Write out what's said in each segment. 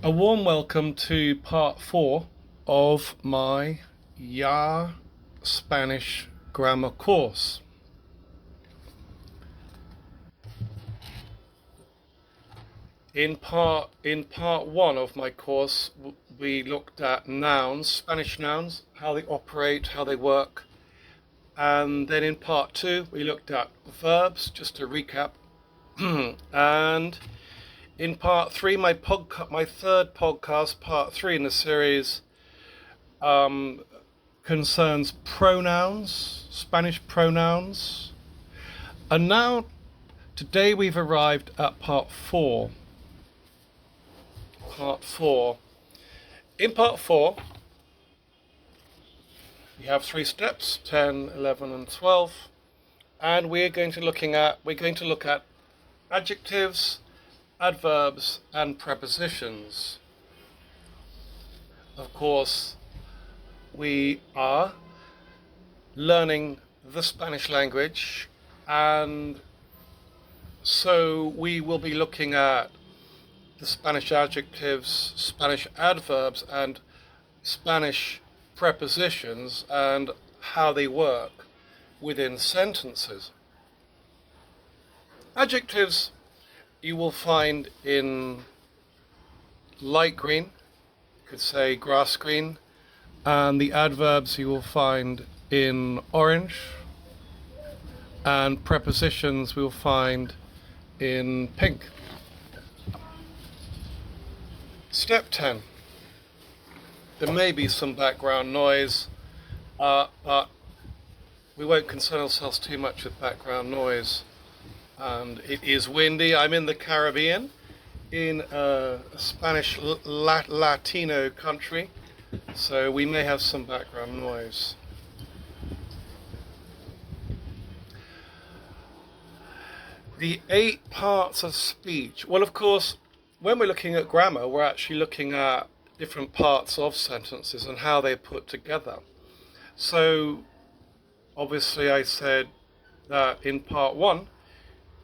A warm welcome to part 4 of my Spanish grammar course. In part 1 of my course, we looked at nouns, Spanish nouns, how they operate, how they work. And then in part 2, we looked at verbs, just to recap. And in part 3, my third podcast, part 3 in the series, concerns pronouns, Spanish pronouns. And now, today we've arrived at part 4. Part 4. In part 4, we have 3 steps, 10, 11, and 12. And we're going to look at adjectives, adverbs, and prepositions. Of course, we are learning the Spanish language, and so we will be looking at the Spanish adjectives, Spanish adverbs, and Spanish prepositions and how they work within sentences. Adjectives you will find in light green, you could say grass green, and the adverbs you will find in orange, and prepositions we will find in pink. Step 10. There may be some background noise, but we won't concern ourselves too much with background noise. And it is windy. I'm in the Caribbean, in a Spanish Latino country, so we may have some background noise. The 8 parts of speech. Well, of course, when we're looking at grammar, we're actually looking at different parts of sentences and how they're put together. So, obviously, I said that in part 1,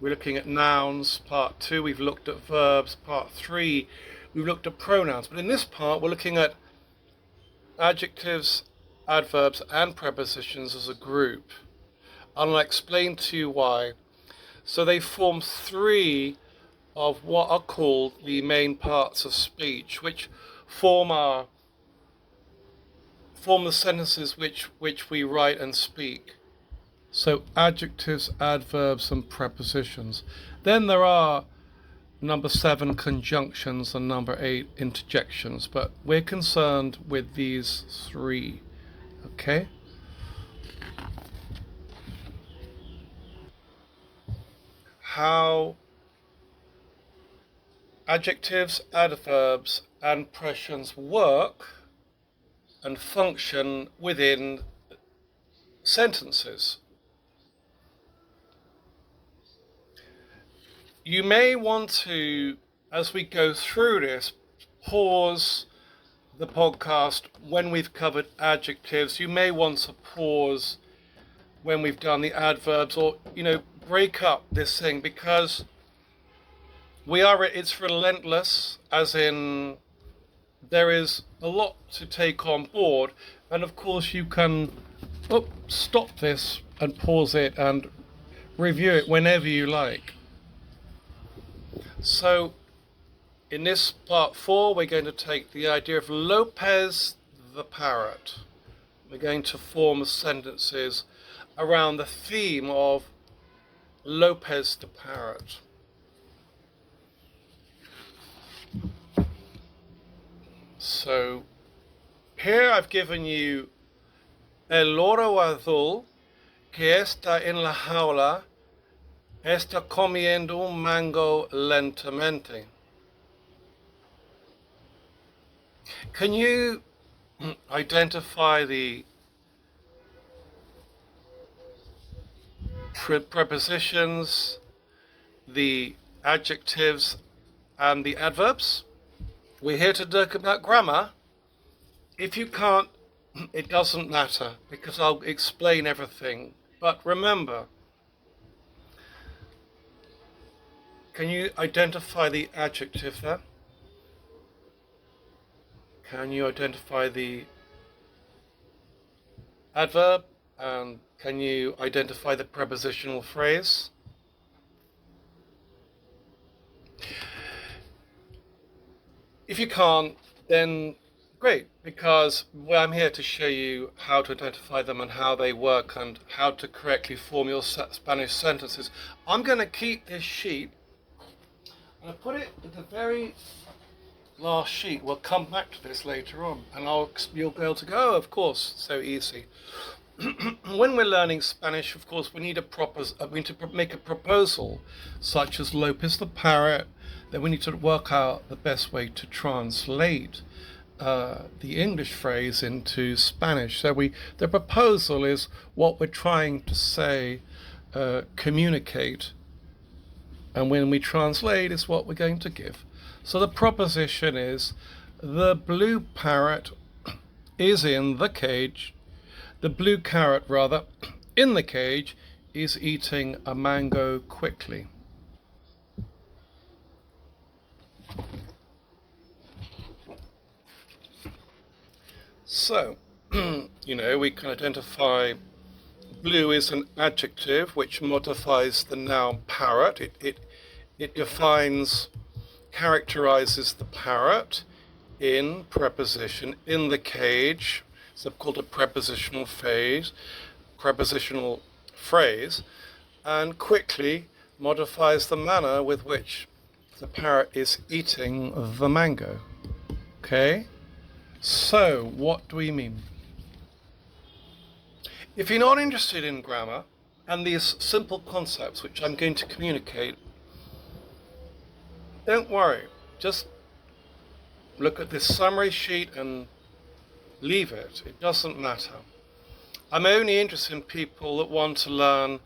we're looking at nouns. Part 2, we've looked at verbs. Part 3, we've looked at pronouns. But in this part, we're looking at adjectives, adverbs, and prepositions as a group. And I'll explain to you why. So they form 3 of what are called the main parts of speech, which form the sentences which we write and speak. So adjectives, adverbs, and prepositions. Then there are number 7 conjunctions and number 8 interjections, but we're concerned with these 3. Okay? How adjectives, adverbs, and prepositions work and function within sentences. You may want to, as we go through this, pause the podcast when we've covered adjectives. You may want to pause when we've done the adverbs, or, break up this thing, because it's relentless, as in there is a lot to take on board. And of course you can stop this and pause it and review it whenever you like. So in this part 4, we're going to take the idea of Lopez the parrot. We're going to form sentences around the theme of Lopez the parrot. So here I've given you el loro azul que está en la jaula está comiendo un mango lentamente. Can you identify the prepositions, the adjectives, and the adverbs? We're here to talk about grammar. If you can't, it doesn't matter, because I'll explain everything. But remember, can you identify the adjective there? Can you identify the adverb? And can you identify the prepositional phrase? If you can't, then great, because I'm here to show you how to identify them and how they work and how to correctly form your Spanish sentences. I'm going to keep this sheet and I put it at the very last sheet. We'll come back to this later on and you'll be able to go, oh, of course, so easy. When we're learning Spanish, of course, we need to make a proposal, such as Lopez the parrot. Then we need to work out the best way to translate the English phrase into Spanish. So the proposal is what we're trying to say, communicate, and when we translate is what we're going to give. So the proposition is, the blue parrot is in the cage. The blue carrot, rather, in the cage is eating a mango quickly. So, we can identify blue is an adjective which modifies the noun parrot. It defines, characterizes the parrot in preposition, in the cage. It's called a prepositional phrase, and quickly modifies the manner with which the parrot is eating the mango. Okay? So, what do we mean? If you're not interested in grammar and these simple concepts which I'm going to communicate, don't worry. Just look at this summary sheet and leave it. It doesn't matter. I'm only interested in people that want to learn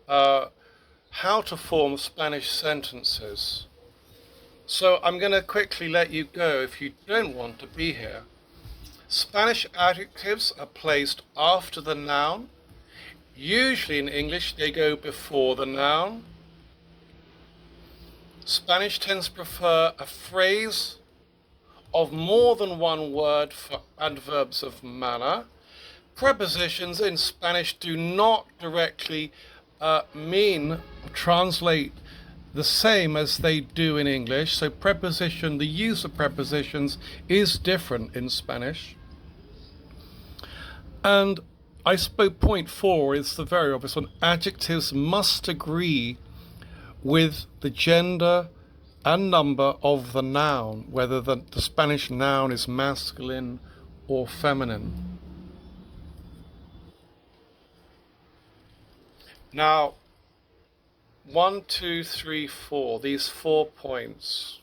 how to form Spanish sentences. So I'm going to quickly let you go if you don't want to be here. Spanish adjectives are placed after the noun. Usually in English they go before the noun. Spanish tends to prefer a phrase of more than one word for adverbs of manner. Prepositions in Spanish do not directly translate the same as they do in English. So the use of prepositions is different in Spanish. And I suppose point 4 is the very obvious one. Adjectives must agree with the gender and number of the noun, whether the Spanish noun is masculine or feminine. Now, 1, 2, 3, 4, these 4 points.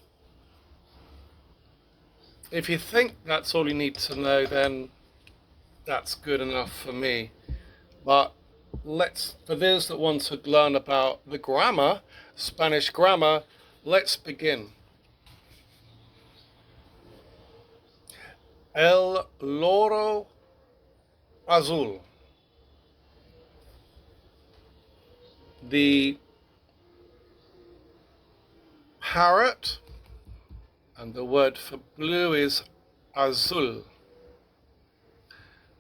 If you think that's all you need to know, then that's good enough for me. But for those that want to learn about the grammar, Spanish grammar, let's begin. El loro azul. The parrot, and the word for blue is azul.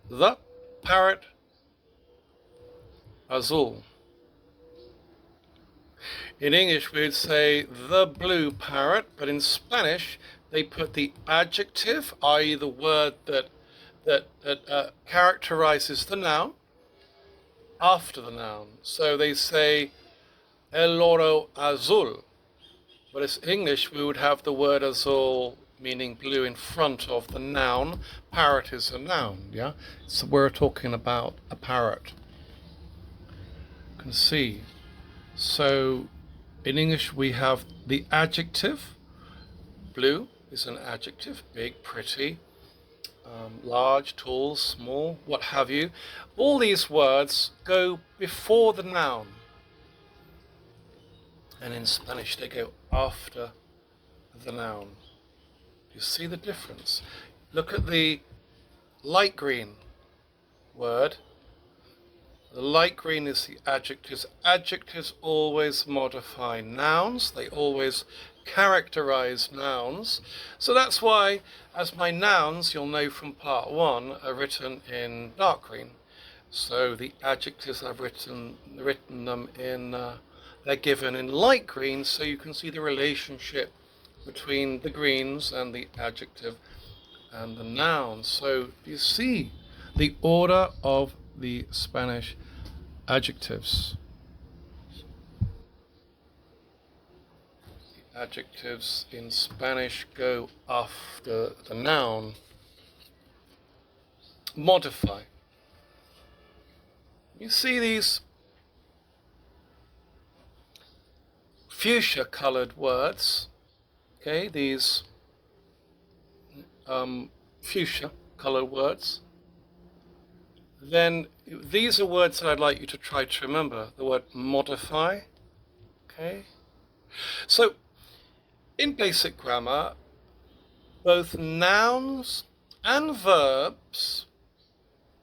The parrot azul. In English we would say the blue parrot, but in Spanish they put the adjective, i.e. the word that characterizes the noun, after the noun. So they say el loro azul, but in English we would have the word azul, meaning blue, in front of the noun. Parrot is a noun, yeah? So we're talking about a parrot. You can see. So in English we have the adjective. Blue is an adjective, big, pretty, large, tall, small, what have you. All these words go before the noun. And in Spanish they go after the noun. You see the difference? Look at the light green word. The light green is the adjectives. Adjectives always modify nouns. They always characterize nouns. So that's why, as my nouns, you'll know from part 1, are written in dark green. So the adjectives I've written them in, they're given in light green, so you can see the relationship between the greens and the adjective and the noun. So you see the order of the Spanish adjectives. The adjectives in Spanish go after the noun. Modify. You see these fuchsia colored words, okay, these fuchsia colored words. Then these are words that I'd like you to try to remember. The word modify, okay. So in basic grammar, both nouns and verbs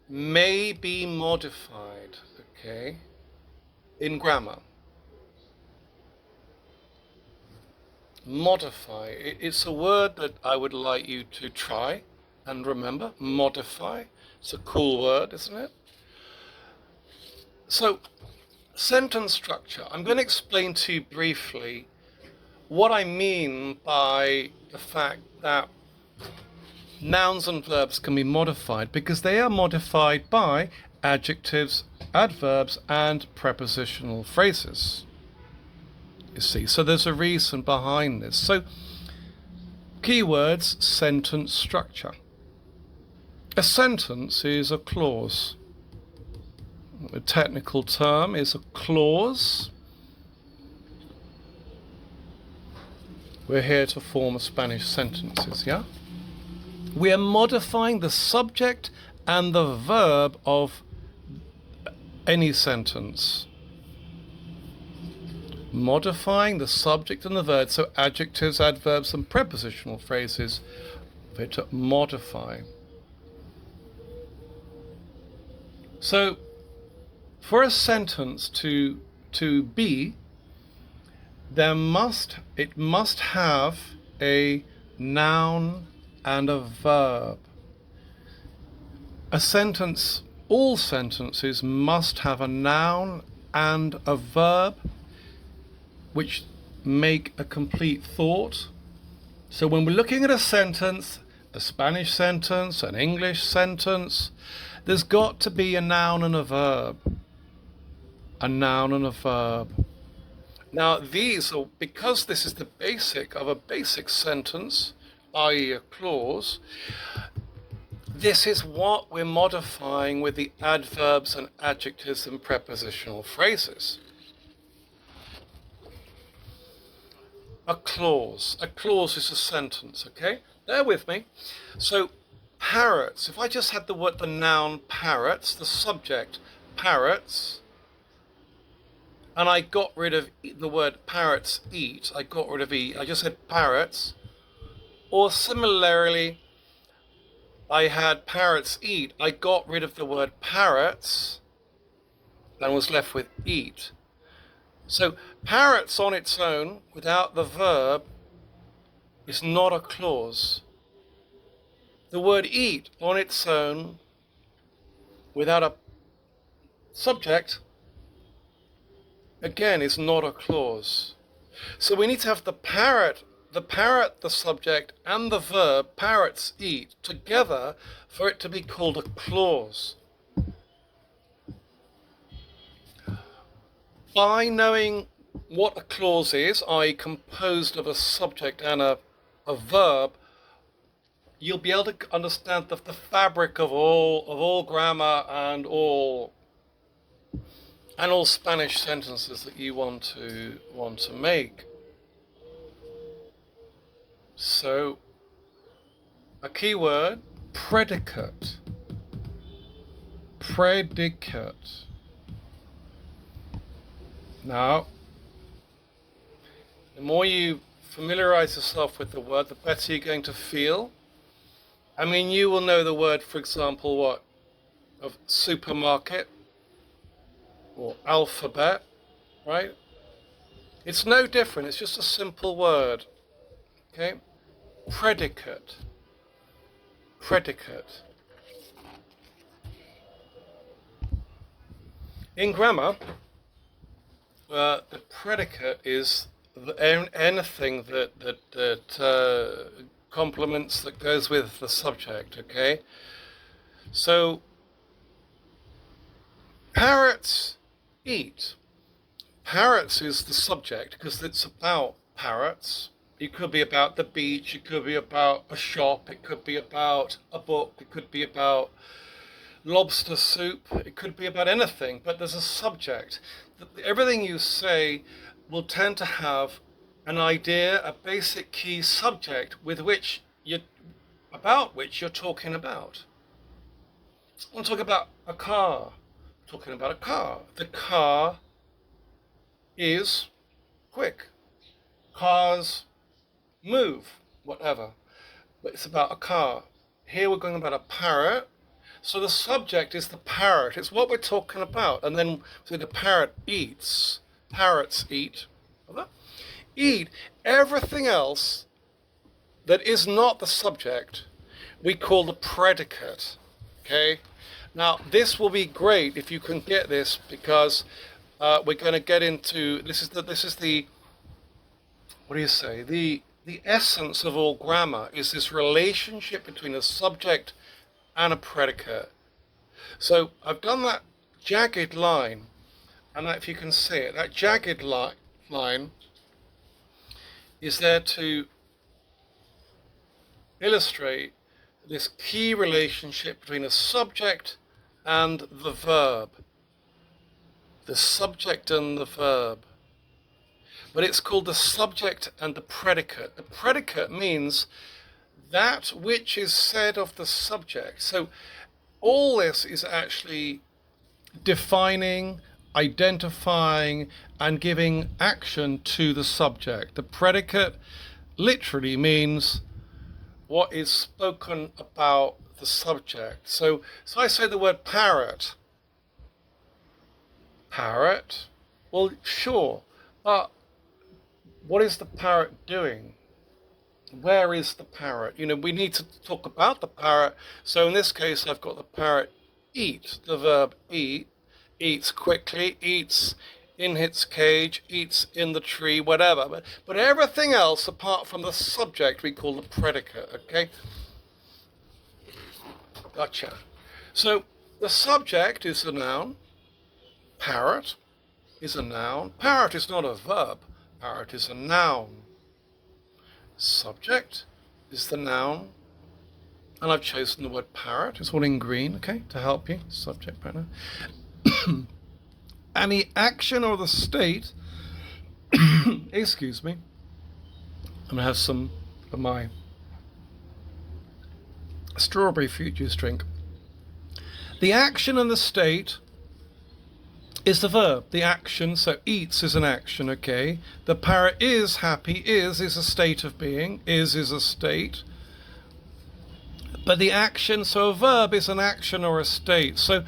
may be modified, okay, in grammar. Modify, it's a word that I would like you to try and remember. Modify, it's a cool word, isn't it? So, sentence structure. I'm going to explain to you briefly what I mean by the fact that nouns and verbs can be modified, because they are modified by adjectives, adverbs, and prepositional phrases. You see, so there's a reason behind this. So, keywords, sentence structure. A sentence is a clause. A technical term is a clause. We're here to form Spanish sentences, yeah? We are modifying the subject and the verb of any sentence. Modifying the subject and the verb, so adjectives, adverbs, and prepositional phrases, we're to modify. So, for a sentence to be, it must have a noun and a verb. A sentence, all sentences must have a noun and a verb, which make a complete thought. So when we're looking at a sentence, a Spanish sentence, an English sentence, there's got to be a noun and a verb. A noun and a verb. Now these are, because this is the basic of a basic sentence, i.e. a clause, this is what we're modifying with the adverbs and adjectives and prepositional phrases. A clause is a sentence, okay? Bear with me. So, parrots, if I just had the noun parrots, the subject parrots, and I got rid of the word parrots eat, I got rid of eat, I just said parrots, or similarly, I had parrots eat, I got rid of the word parrots, and was left with eat. So, parrots on its own, without the verb, is not a clause. The word eat on its own, without a subject, again, is not a clause. So we need to have the parrot, the subject, and the verb, parrots eat, together for it to be called a clause. By knowing what a clause is, i.e. composed of a subject and a verb, you'll be able to understand the fabric of all grammar and all Spanish sentences that you want to make. So, a key word, predicate. Predicate. Now, the more you familiarize yourself with the word, the better you're going to feel. I mean, you will know the word, for example, of supermarket or alphabet, right? It's no different. It's just a simple word. Okay? Predicate. Predicate. In grammar, the predicate is anything that complements, that goes with the subject, okay? So, parrots eat. Parrots is the subject because it's about parrots. It could be about the beach, it could be about a shop, it could be about a book, it could be about lobster soup, it could be about anything, but there's a subject. Everything you say will tend to have an idea, a basic key subject about which you're talking about. I want to talk about a car. I'm talking about a car. The car is quick. Cars move, whatever. But it's about a car. Here we're going about a parrot. So the subject is the parrot. It's what we're talking about. And then so the parrot eats. Parrots eat. Eat. Everything else that is not the subject we call the predicate. Okay? Now this will be great if you can get this, because we're going to get into this is the what do you say? The essence of all grammar is this relationship between a subject and a predicate. So I've done that jagged line, and if you can see it, that jagged line is there to illustrate this key relationship between a subject and the verb. The subject and the verb. But it's called the subject and the predicate. The predicate means that which is said of the subject. So all this is actually defining, identifying, and giving action to the subject. The predicate literally means what is spoken about the subject. So I say the word parrot. Parrot? Well, sure, but what is the parrot doing? Where is the parrot? You know, we need to talk about the parrot. So in this case, I've got the parrot eat, the verb eat, eats quickly, eats in its cage, eats in the tree, whatever. But everything else apart from the subject we call the predicate, okay? Gotcha. So the subject is a noun. Parrot is a noun. Parrot is not a verb. Parrot is a noun. Subject is the noun. And I've chosen the word parrot. It's all in green, okay, to help you. Subject, pronoun. And the action or the state, excuse me, I'm going to have some of my strawberry fruit juice drink. The action and the state is the verb. The action, so eats is an action, okay. The parrot is happy, is a state of being, is a state. But the action, so a verb is an action or a state. So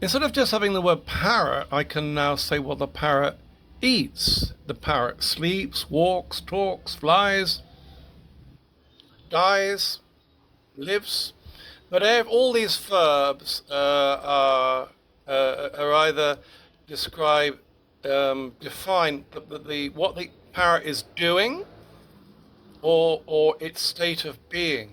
instead of just having the word parrot, I can now say, well, the parrot eats. The parrot sleeps, walks, talks, flies, dies, lives. But all these verbs are either define what the parrot is doing or its state of being.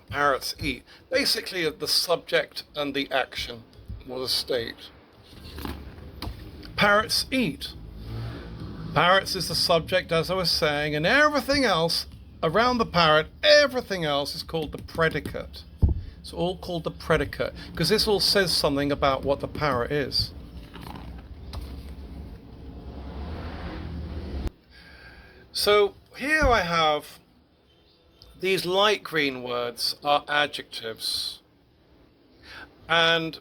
Parrots eat. Basically, the subject and the action or the state. Parrots eat. Parrots is the subject, as I was saying, and everything else around the parrot, everything else is called the predicate. It's all called the predicate, because this all says something about what the parrot is. So here I have these light green words are adjectives. And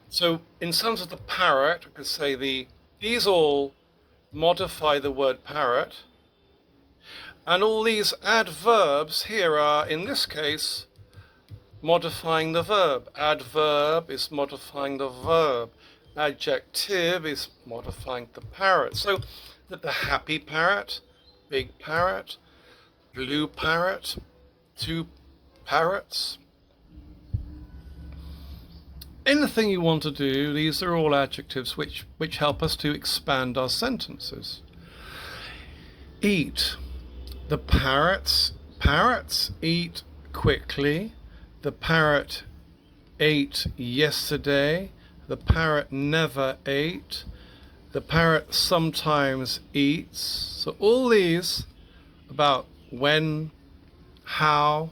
so in terms of the parrot, I could say these all modify the word parrot. And all these adverbs here are, in this case, modifying the verb. Adverb is modifying the verb. Adjective is modifying the parrot. So that the happy parrot big parrot, blue parrot, two parrots. Anything you want to do, these are all adjectives which help us to expand our sentences. Eat. The parrots eat quickly. The parrot ate yesterday. The parrot never ate. The parrot sometimes eats. So all these about when, how,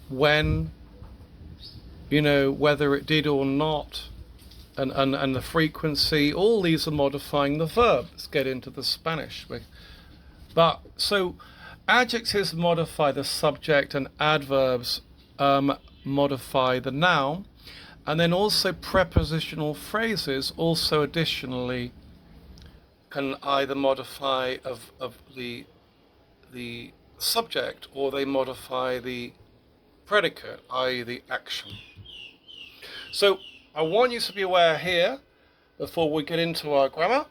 when, whether it did or not, and the frequency, all these are modifying the verb. Let's get into the Spanish. But so adjectives modify the subject and adverbs modify the noun. And then also prepositional phrases also additionally can either modify of the subject, or they modify the predicate, i.e. the action. So I want you to be aware here, before we get into our grammar,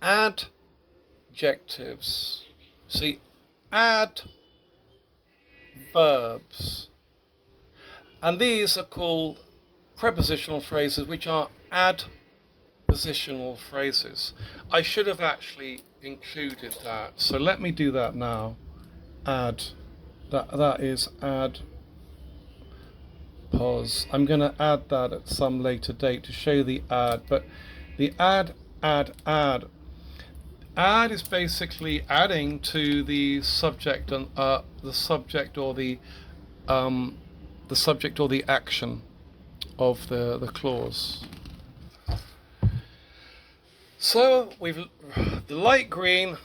adjectives. See, adverbs. And these are called prepositional phrases, which are adpositional phrases. I should have actually included that, so let me do that now. That is adpos. I'm going to add that at some later date to show the add, but the add is basically adding to the subject and the subject or the subject or the action of the clause. So the light green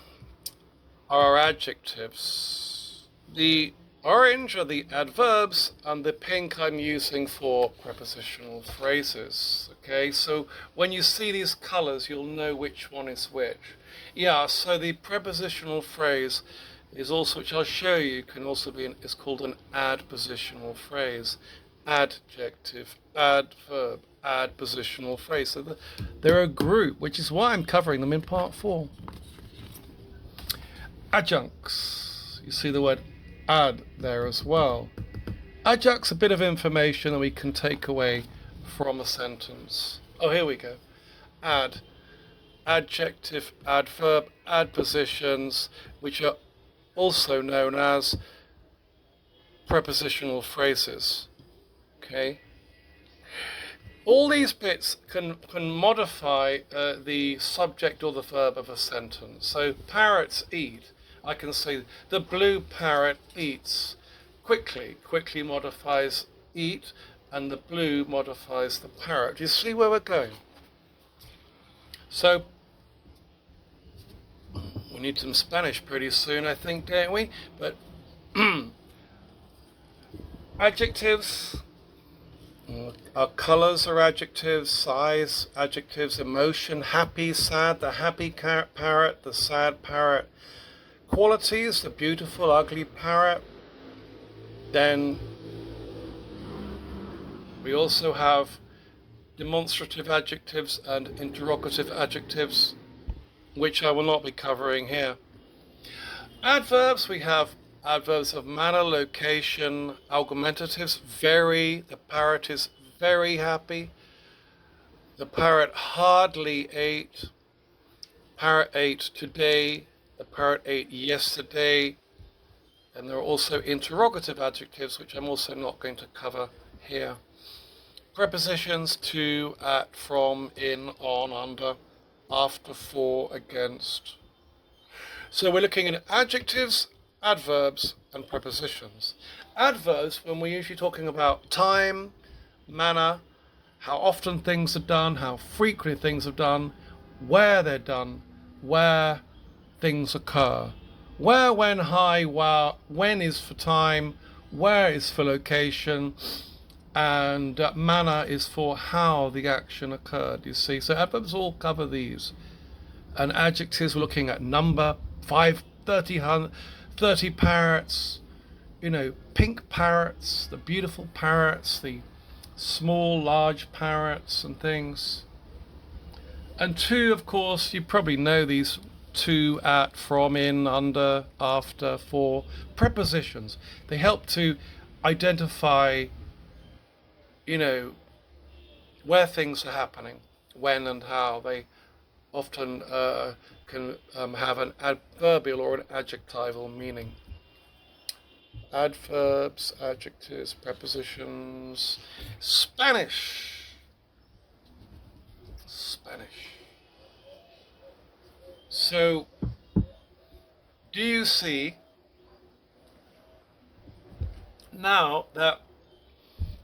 are our adjectives. The orange are the adverbs, and the pink I'm using for prepositional phrases. Okay, so when you see these colors, you'll know which one is which. Yeah, so the prepositional phrase is also, which I'll show you, can also be is called an adpositional phrase. Adjective, adverb, adpositional phrase. So they're a group, which is why I'm covering them in part 4. Adjuncts. You see the word add there as well. Adjuncts, a bit of information that we can take away from a sentence. Oh, here we go. Add, adjective, adverb, adpositions, which are also known as prepositional phrases. Okay. All these bits can modify the subject or the verb of a sentence. So parrots eat. I can say the blue parrot eats quickly. Quickly modifies eat, and the blue modifies the parrot. Do you see where we're going? So we need some Spanish pretty soon, I think, don't we? But adjectives. Our colours are adjectives, size, adjectives, emotion, happy, sad, the happy parrot, the sad parrot. Qualities, the beautiful, ugly parrot. Then we also have demonstrative adjectives and interrogative adjectives, which I will not be covering here. Adverbs, we have adverbs of manner, location, argumentatives, very, the parrot is very happy. The parrot hardly ate. Parrot ate today. The parrot ate yesterday. And there are also interrogative adjectives, which I'm also not going to cover here. Prepositions: to, at, from, in, on, under, after, for, against. So we're looking at adjectives, adverbs, and prepositions. Adverbs, when we're usually talking about time, manner, how often things are done, how frequently things are done, where they're done, where things occur. Where, when, how, when is for time, where is for location, and manner is for how the action occurred, you see. So adverbs all cover these. And adjectives, we're looking at number, 30 parrots, pink parrots, the beautiful parrots, the small, large parrots and things. And to, of course, you probably know these to, at, from, in, under, after, for. Prepositions. They help to identify, where things are happening, when and how. They often can have an adverbial or an adjectival meaning. Adverbs, adjectives, prepositions. Spanish. So, do you see now that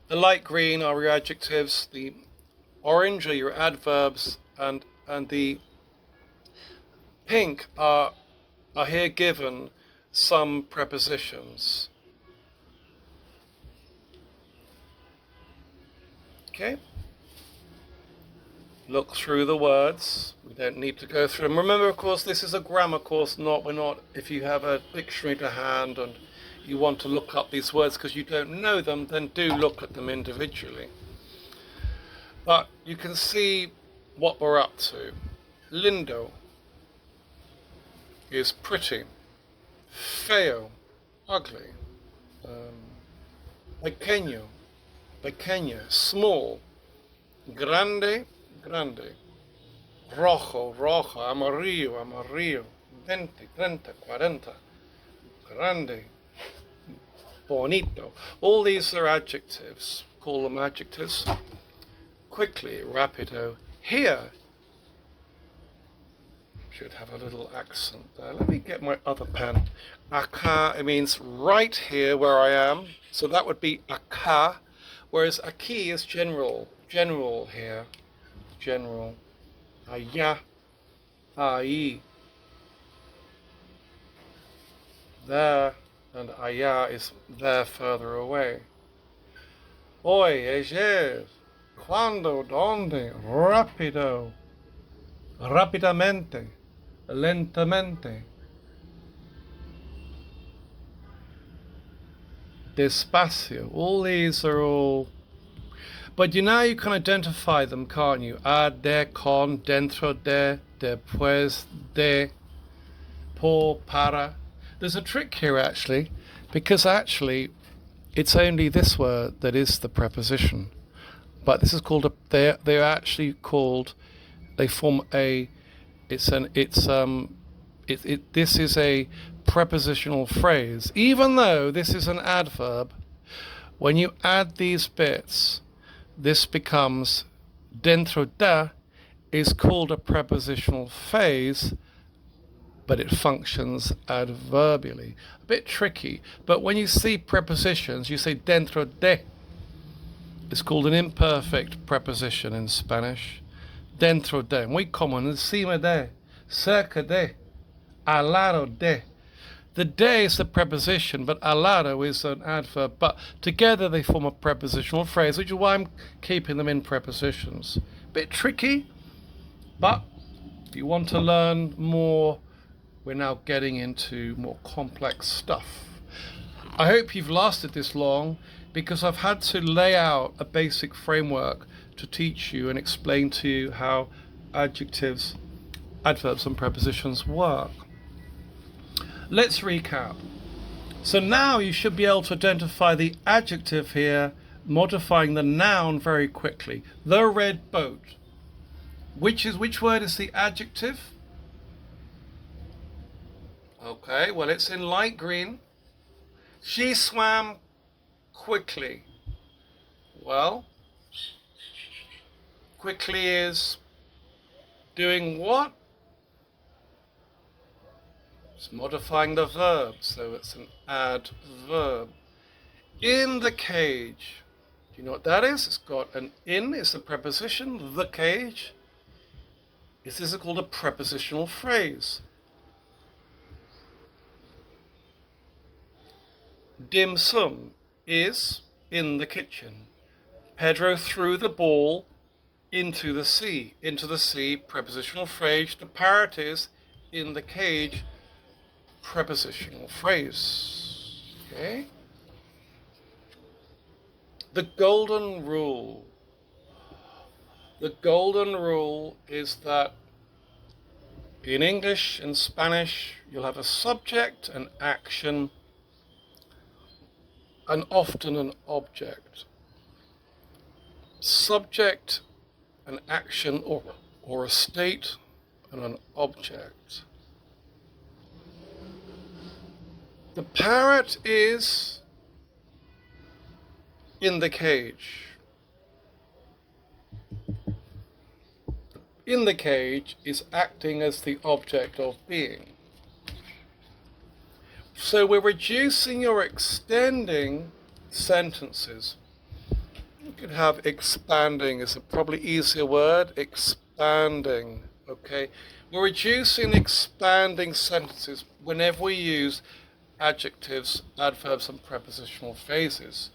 the light green are your adjectives, the orange are your adverbs, and the pink are here given some prepositions. Okay? Look through the words. We don't need to go through them. Remember, of course, this is a grammar course. If you have a dictionary to hand and you want to look up these words because you don't know them, then do look at them individually. But you can see what we're up to. Lindo is pretty. Feo, ugly. Pequeño, small. Grande, rojo, amarillo, 20, 30, 40, grande, bonito. All these are adjectives. Call them adjectives. Quickly, rapido. Here, should have a little accent there. Let me get my other pen. Acá, it means right here where I am. So that would be acá, whereas aquí is general here. General. Allá, ahí. There, and allá is there further away. Hoy, ayer, cuando, donde, rápido, rápidamente, lentamente, despacio. All these are all. But you can identify them, can't you? A, de, con, dentro de, después de, por, para. There's a trick here actually, because actually it's only this word that is the preposition. But this is called they're actually called, they form this is a prepositional phrase. Even though this is an adverb, when you add these bits, this becomes dentro de is called a prepositional phrase, but it functions adverbially. A bit tricky, but when you see prepositions, you say dentro de. It's called an imperfect preposition in Spanish. Dentro de, muy común, encima de, cerca de, al lado de. The de is the preposition, but al lado is an adverb. But together they form a prepositional phrase, which is why I'm keeping them in prepositions. Bit tricky, but if you want to learn more, we're now getting into more complex stuff. I hope you've lasted this long, because I've had to lay out a basic framework to teach you and explain to you how adjectives, adverbs, and prepositions work. Let's recap. So now you should be able to identify the adjective here, modifying the noun very quickly. The red boat. Which word is the adjective? Okay, well, it's in light green. She swam quickly. Well, quickly is doing what? It's modifying the verb, so it's an adverb. In the cage. Do you know what that is? It's got an in, it's a preposition, the cage. This is called a prepositional phrase. Dim sum is in the kitchen. Pedro threw the ball into the sea. Into the sea, prepositional phrase. The parrot is in the cage, prepositional phrase. Okay? The golden rule. The golden rule is that In English and Spanish, you'll have a subject, an action, and often an object. Subject, an action or a state, and an object. The parrot is in the cage. In the cage is acting as the object of being. So we're reducing or extending sentences. You could have expanding is a probably easier word. Expanding, okay? We're reducing, expanding sentences whenever we use adjectives, adverbs, and prepositional phrases.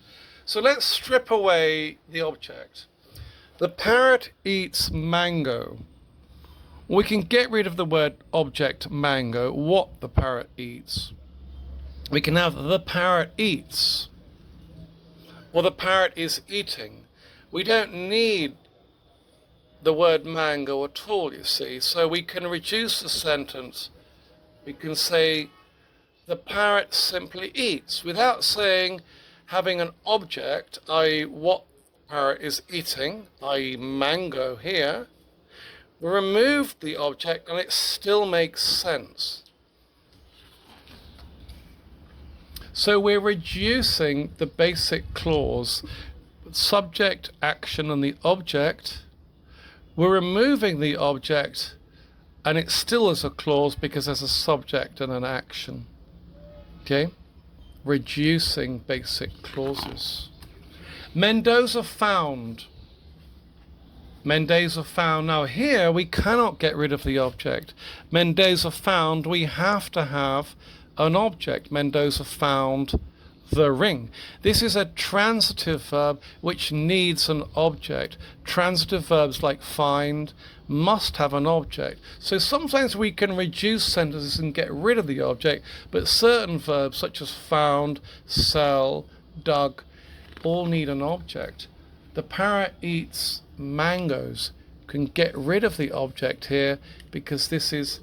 So let's strip away the object. The parrot eats mango. We can get rid of the word object mango, what the parrot eats. We can have the parrot eats, or the parrot is eating. We don't need the word mango at all, you see, so we can reduce the sentence. We can say the parrot simply eats without saying having an object, i.e. what the parrot is eating, i.e. mango here. We remove the object and it still makes sense. So we're reducing the basic clause, subject, action, and the object. We're removing the object, and it still is a clause because there's a subject and an action. Okay? Reducing basic clauses. Mendoza found. Mendoza found. Now here we cannot get rid of the object. Mendoza found, we have to have an object. Mendoza found the ring. This is a transitive verb which needs an object. Transitive verbs like find must have an object. So sometimes we can reduce sentences and get rid of the object, but certain verbs such as found, sell, dug, all need an object. The parrot eats mangoes. Can get rid of the object here because this is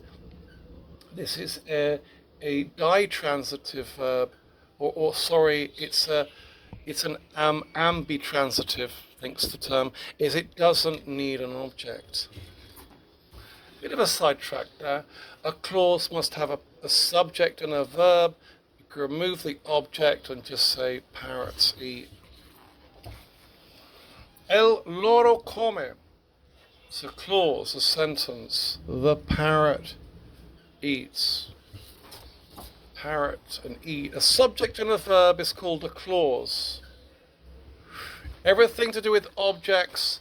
a ditransitive verb, or sorry, it's an ambitransitive, thinks the term, is it doesn't need an object. Bit of a sidetrack there. A clause must have a subject and a verb. You can remove the object and just say parrots eat. El loro come. It's a clause, a sentence. The parrot eats. Parrot and eat. A subject and a verb is called a clause. Everything to do with objects,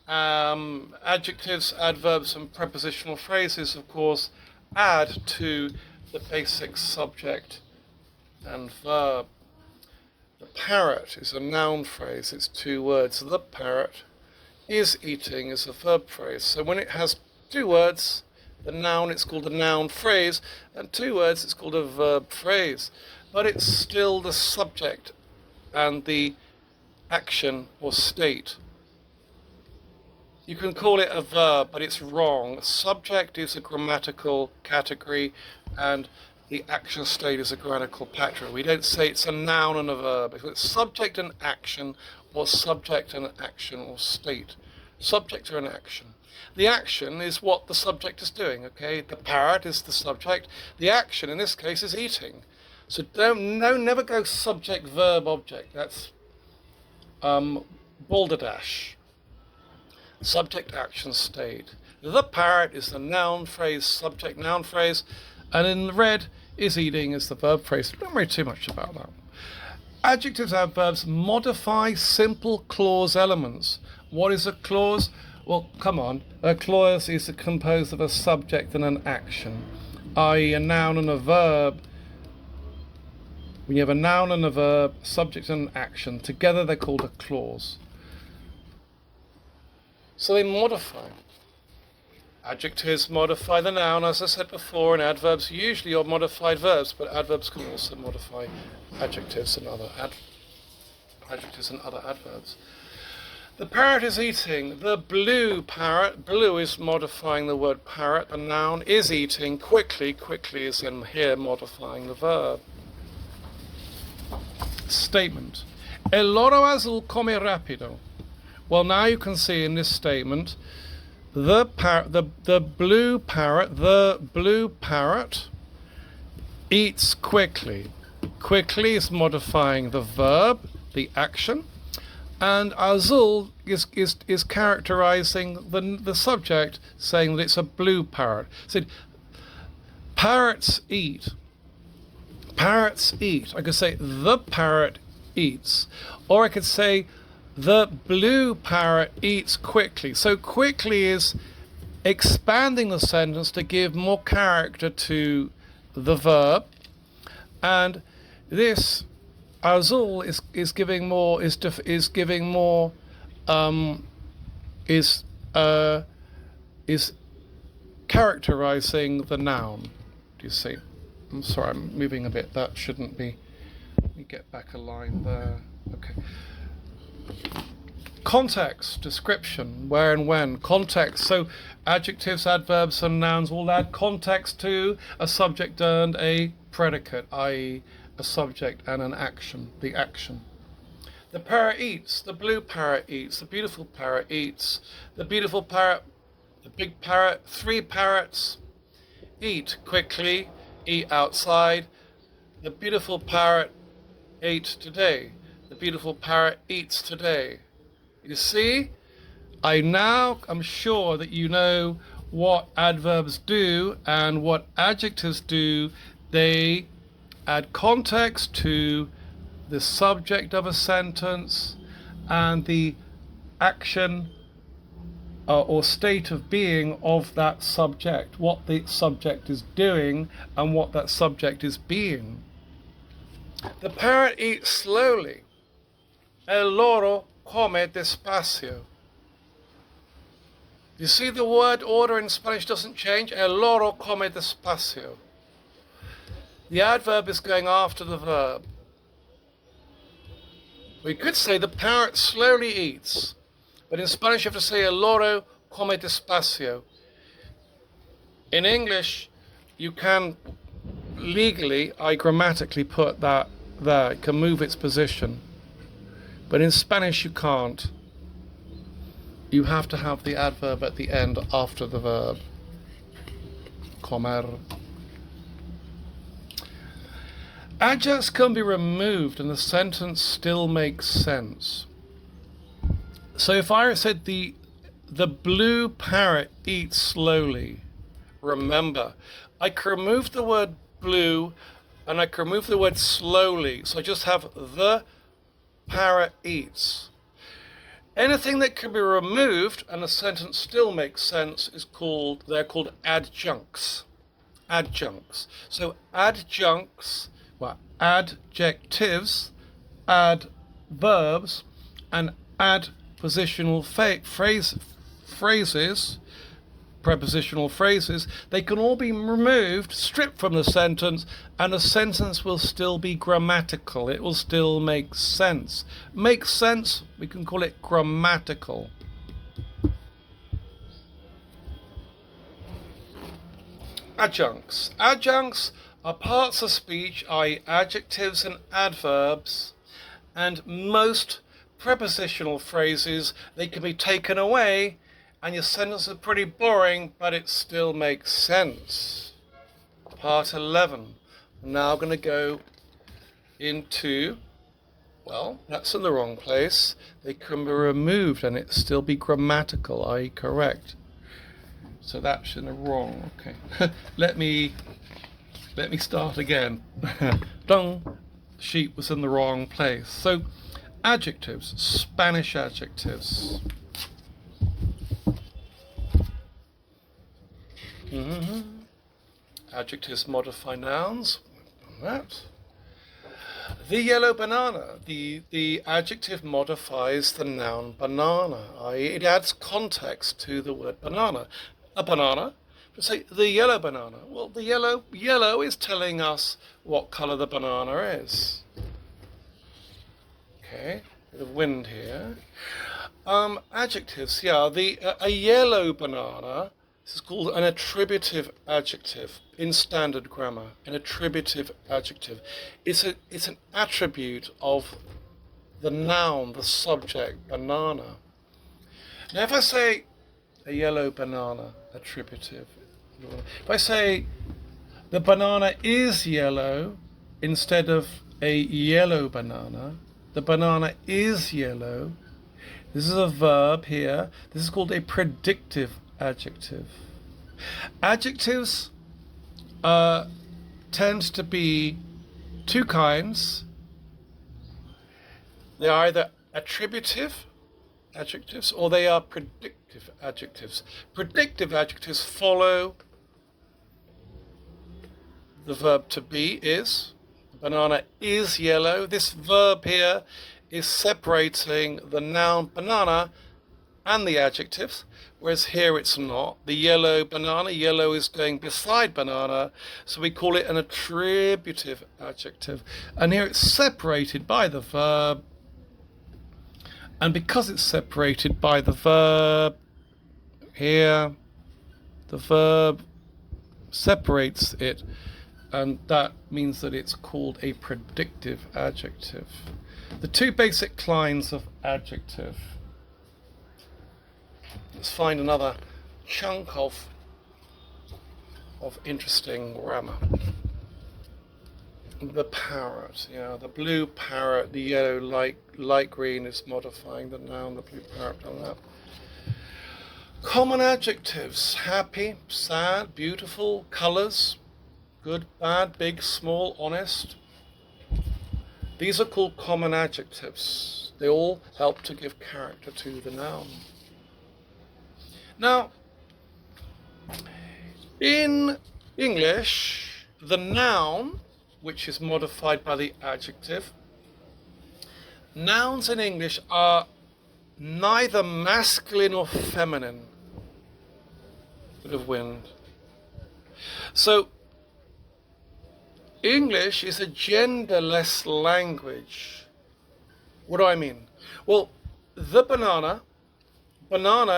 adjectives, adverbs, and prepositional phrases, of course, add to the basic subject and verb. The parrot is a noun phrase. It's two words. The parrot is eating is a verb phrase. So when it has two words, the noun, it's called a noun phrase, and two words, it's called a verb phrase. But it's still the subject and the action or state. You can call it a verb, but it's wrong. Subject is a grammatical category, and the action state is a grammatical pattern. We don't say it's a noun and a verb. It's subject and action, or subject and action or state. Subject or an action. The action is what the subject is doing, okay? The parrot is the subject. The action, in this case, is eating. So never go subject, verb, object. That's balderdash. Subject, action, state. The parrot is the noun phrase, subject, noun phrase, and in red is eating is the verb phrase. Don't worry too much about that. Adjectives, adverbs modify simple clause elements. What is a clause? Well, come on. A clause is composed of a subject and an action, i.e. a noun and a verb. When you have a noun and a verb, subject and an action, together they're called a clause. So they modify. Adjectives modify the noun, as I said before, and adverbs usually are modified verbs, but adverbs can also modify adjectives and other adverbs. The parrot is eating. The blue parrot, blue is modifying the word parrot. The noun is eating quickly. Quickly is in here modifying the verb. Statement. El loro azul come rapido. Well, now you can see in this statement the blue parrot eats quickly. Quickly is modifying the verb, the action, and azul is characterizing the subject, saying that it's a blue parrot. So parrots eat. Parrots eat. I could say the parrot eats, or I could say the blue parrot eats quickly. So quickly is expanding the sentence to give more character to the verb, and this azul is giving more is characterizing the noun. Do you see? I'm sorry, I'm moving a bit. That shouldn't be. Let me get back a line there. Okay. Context, description, where and when. Context, so adjectives, adverbs and nouns will add context to a subject and a predicate, i.e. a subject and an action, the action. The parrot eats, the blue parrot eats, the beautiful parrot eats, the beautiful parrot, the big parrot, 3 parrots eat quickly, eat outside. The beautiful parrot ate today. The beautiful parrot eats today. You see, I'm sure that you know what adverbs do and what adjectives do. They add context to the subject of a sentence and the action or state of being of that subject, what the subject is doing and what that subject is being. The parrot eats slowly. El loro come despacio. You see, the word order in Spanish doesn't change. El loro come despacio. The adverb is going after the verb. We could say the parrot slowly eats, but in Spanish you have to say el loro come despacio. In English, you can legally, grammatically put that there. It can move its position. But in Spanish you can't. You have to have the adverb at the end after the verb. Comer. Adjectives can be removed and the sentence still makes sense. So if I said the blue parrot eats slowly, remember, I can remove the word blue and I can remove the word slowly. So I just have the parrot eats. Anything that can be removed and the sentence still makes sense they're called adjuncts. Adjuncts. So adjuncts, adjectives, adverbs, and adpositional phrases, prepositional phrases, they can all be removed, stripped from the sentence, and the sentence will still be grammatical. It will still make sense. Makes sense, we can call it grammatical. Adjuncts. Adjuncts are parts of speech, i.e. adjectives and adverbs, and most prepositional phrases, they can be taken away and your sentence is pretty boring, but it still makes sense. Part 11. I'm now going to go into, well, that's in the wrong place. They can be removed and it still be grammatical, i.e. correct. So that's in the wrong. Okay. Let me start again. Dong. The sheet was in the wrong place. So adjectives, Spanish adjectives. Adjectives modify nouns. That. The yellow banana. The adjective modifies the noun banana, i.e. it adds context to the word banana. A banana. But say the yellow banana. Well, the yellow is telling us what colour the banana is. Okay, bit of wind here. Adjectives, yeah. A yellow banana, this is called an attributive adjective in standard grammar. An attributive adjective. It's an attribute of the noun, the subject, banana. Now, if I say a yellow banana, attributive. If I say the banana is yellow instead of a yellow banana, the banana is yellow. This is a verb here. This is called a predictive adjective. Adjectives tend to be two kinds. They are either attributive adjectives or they are predictive adjectives. Predictive adjectives follow the verb to be is. The banana is yellow. This verb here is separating the noun banana and the adjectives, whereas here it's not. The yellow banana, yellow is going beside banana, so we call it an attributive adjective. And here it's separated by the verb, and because it's separated by the verb, here the verb separates it, and that means that it's called a predictive adjective. The two basic kinds of adjective. Let's find another chunk of interesting grammar. The parrot, yeah, the blue parrot, the yellow light green is modifying the noun, the blue parrot done that. Common adjectives: happy, sad, beautiful, colours, good, bad, big, small, honest. These are called common adjectives. They all help to give character to the noun. Now, in English, the noun, which is modified by the adjective, nouns in English are neither masculine or feminine. Bit of wind. So, English is a genderless language. What do I mean? Well, the banana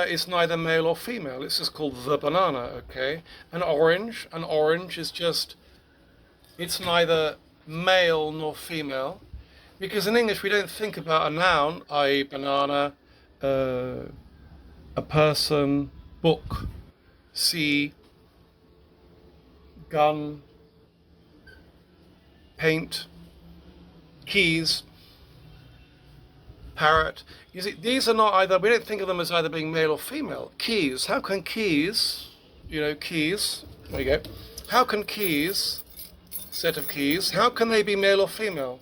is neither male or female. It's just called the banana, okay? An orange is just, it's neither male nor female. Because in English we don't think about a noun, i.e. banana, a person, book, sea, gun, paint, keys, parrot. You see, these are not either, we don't think of them as either being male or female. Keys, how can keys, keys, there you go. How can keys, set of keys, how can they be male or female?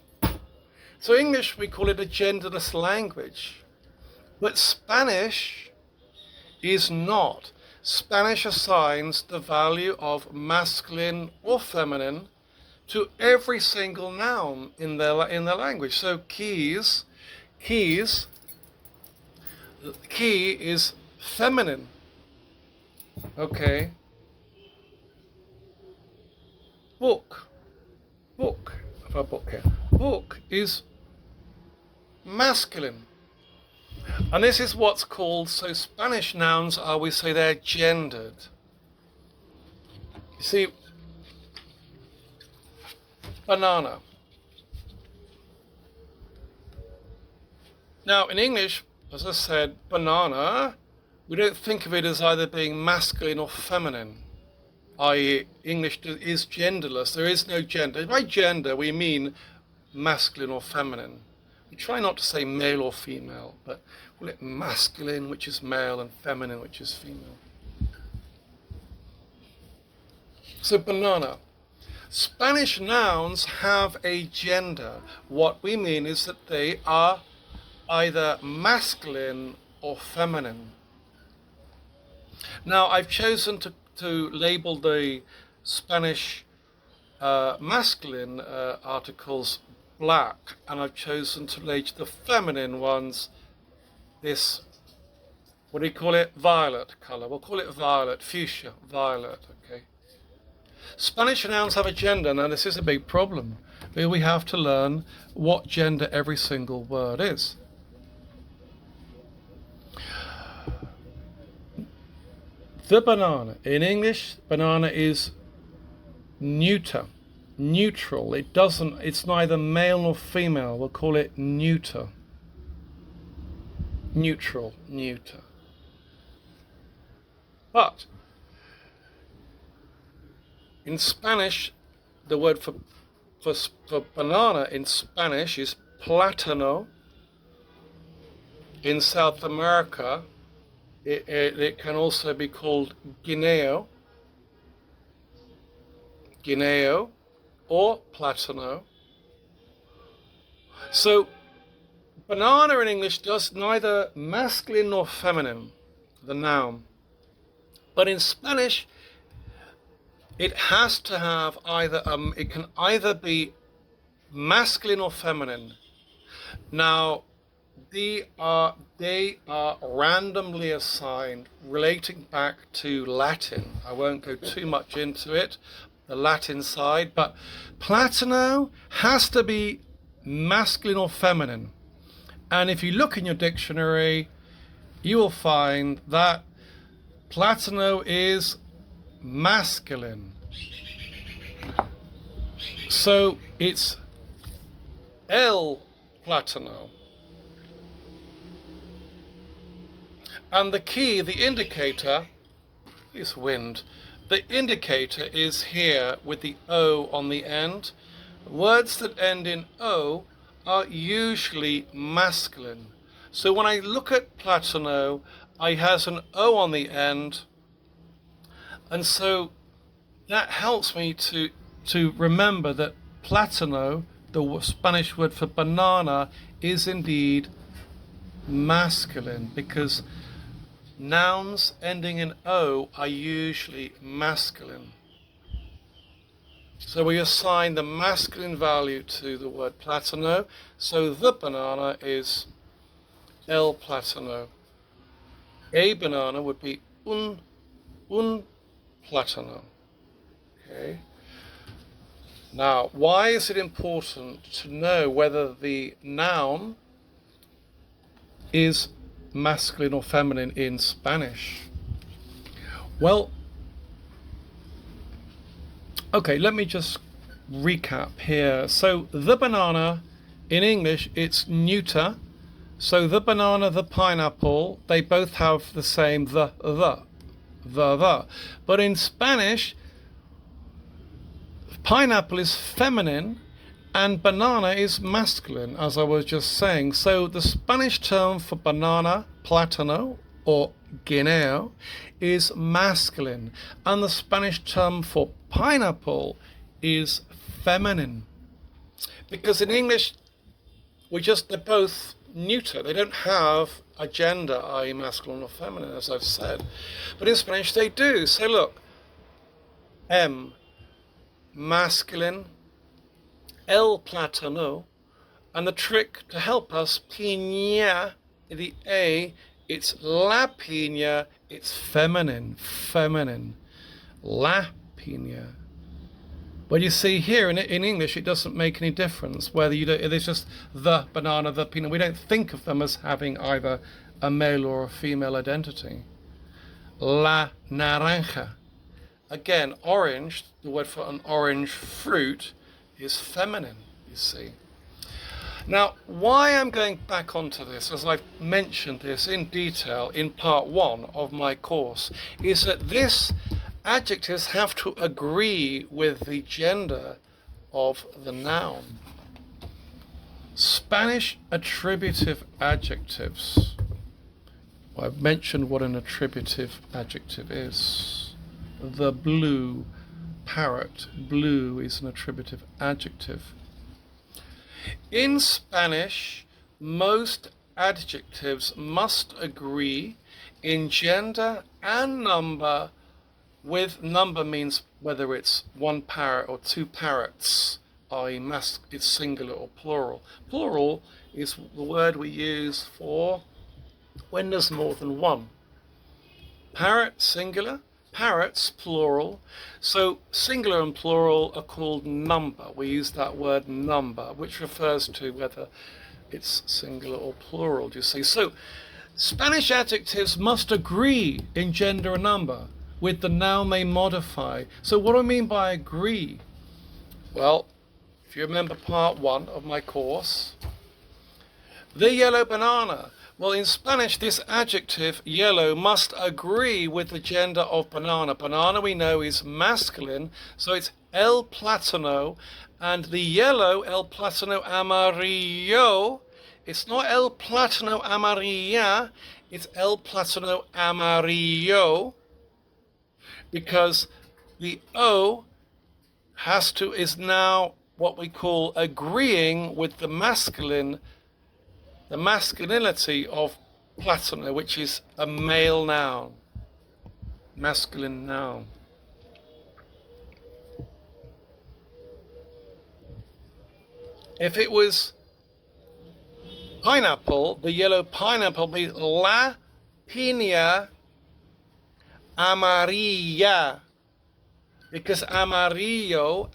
So English, we call it a genderless language. But Spanish is not. Spanish assigns the value of masculine or feminine to every single noun in their language. So keys, key is feminine. Okay. Book here. Book is masculine. And this is what's called, so Spanish nouns are, we say they're gendered. You see, banana. Now, in English, as I said, banana, we don't think of it as either being masculine or feminine, i.e. English is genderless. There is no gender. By gender, we mean masculine or feminine. We try not to say male or female, but call it masculine, which is male, and feminine, which is female. So, banana. Spanish nouns have a gender. What we mean is that they are either masculine or feminine. Now, I've chosen to label the Spanish masculine articles black, and I've chosen to label the feminine ones this, what do you call it, violet colour. We'll call it violet, fuchsia, violet, okay. Spanish nouns have a gender. Now, this is a big problem. We have to learn what gender every single word is. The banana. In English, banana is neuter, neutral. It's neither male nor female. We'll call it neuter. Neutral, neuter. But in Spanish, the word for banana in Spanish is plátano. In South America, it can also be called guineo, or plátano. So banana in English does neither masculine nor feminine, the noun. But in Spanish, it has to have it can either be masculine or feminine. Now, they are randomly assigned relating back to Latin. I won't go too much into it, the Latin side, but plátano has to be masculine or feminine. And if you look in your dictionary, you will find that plátano is masculine. So it's el plátano. And the key, the indicator, is wind. The indicator is here with the O on the end. Words that end in O are usually masculine. So when I look at plátano, I has an O on the end. And so that helps me to remember that plátano, the Spanish word for banana, is indeed masculine, because nouns ending in O are usually masculine. So we assign the masculine value to the word plátano. So the banana is el plátano. A banana would be un plátano. Okay. Now, why is it important to know whether the noun is masculine or feminine in Spanish? Well, okay, let me just recap here. So the banana, in English, it's neuter. So the banana, the pineapple, they both have the same the. But in Spanish, pineapple is feminine and banana is masculine, as I was just saying. So the Spanish term for banana, plátano, or guineo, is masculine, and the Spanish term for pineapple is feminine. Because in English, they're both neuter. They don't have a gender, i.e. masculine or feminine, as I've said. But in Spanish they do. So look, M, masculine, el plátano, and the trick to help us, piña, the A, it's la piña, it's feminine, la piña. But you see here in English, it doesn't make any difference whether it's just the banana, the peanut. We don't think of them as having either a male or a female identity. La naranja. Again, orange, the word for an orange fruit, is feminine, you see. Now, why I'm going back onto this, as I've mentioned this in detail in part 1 of my course, is that adjectives have to agree with the gender of the noun. Spanish attributive adjectives. Well, I've mentioned what an attributive adjective is. The blue parrot. Blue is an attributive adjective. In Spanish, most adjectives must agree in gender and number. With number means whether it's one parrot or two parrots, i.e. it's singular or plural. Plural is the word we use for when there's more than one. Parrot, singular. Parrots, plural. So singular and plural are called number. We use that word number, which refers to whether it's singular or plural, do you see? So Spanish adjectives must agree in gender and number with the noun they modify. So what do I mean by agree? Well, if you remember part 1 of my course, the yellow banana. Well, in Spanish, this adjective, yellow, must agree with the gender of banana. Banana, we know, is masculine, so it's el plátano. And the yellow, el plátano amarillo, it's not el plátano amarilla, it's el plátano amarillo, because the O is now what we call agreeing with the masculinity of plátano, which is a male noun, masculine noun. If it was pineapple, the yellow pineapple would be la piña amarilla, because amarilla,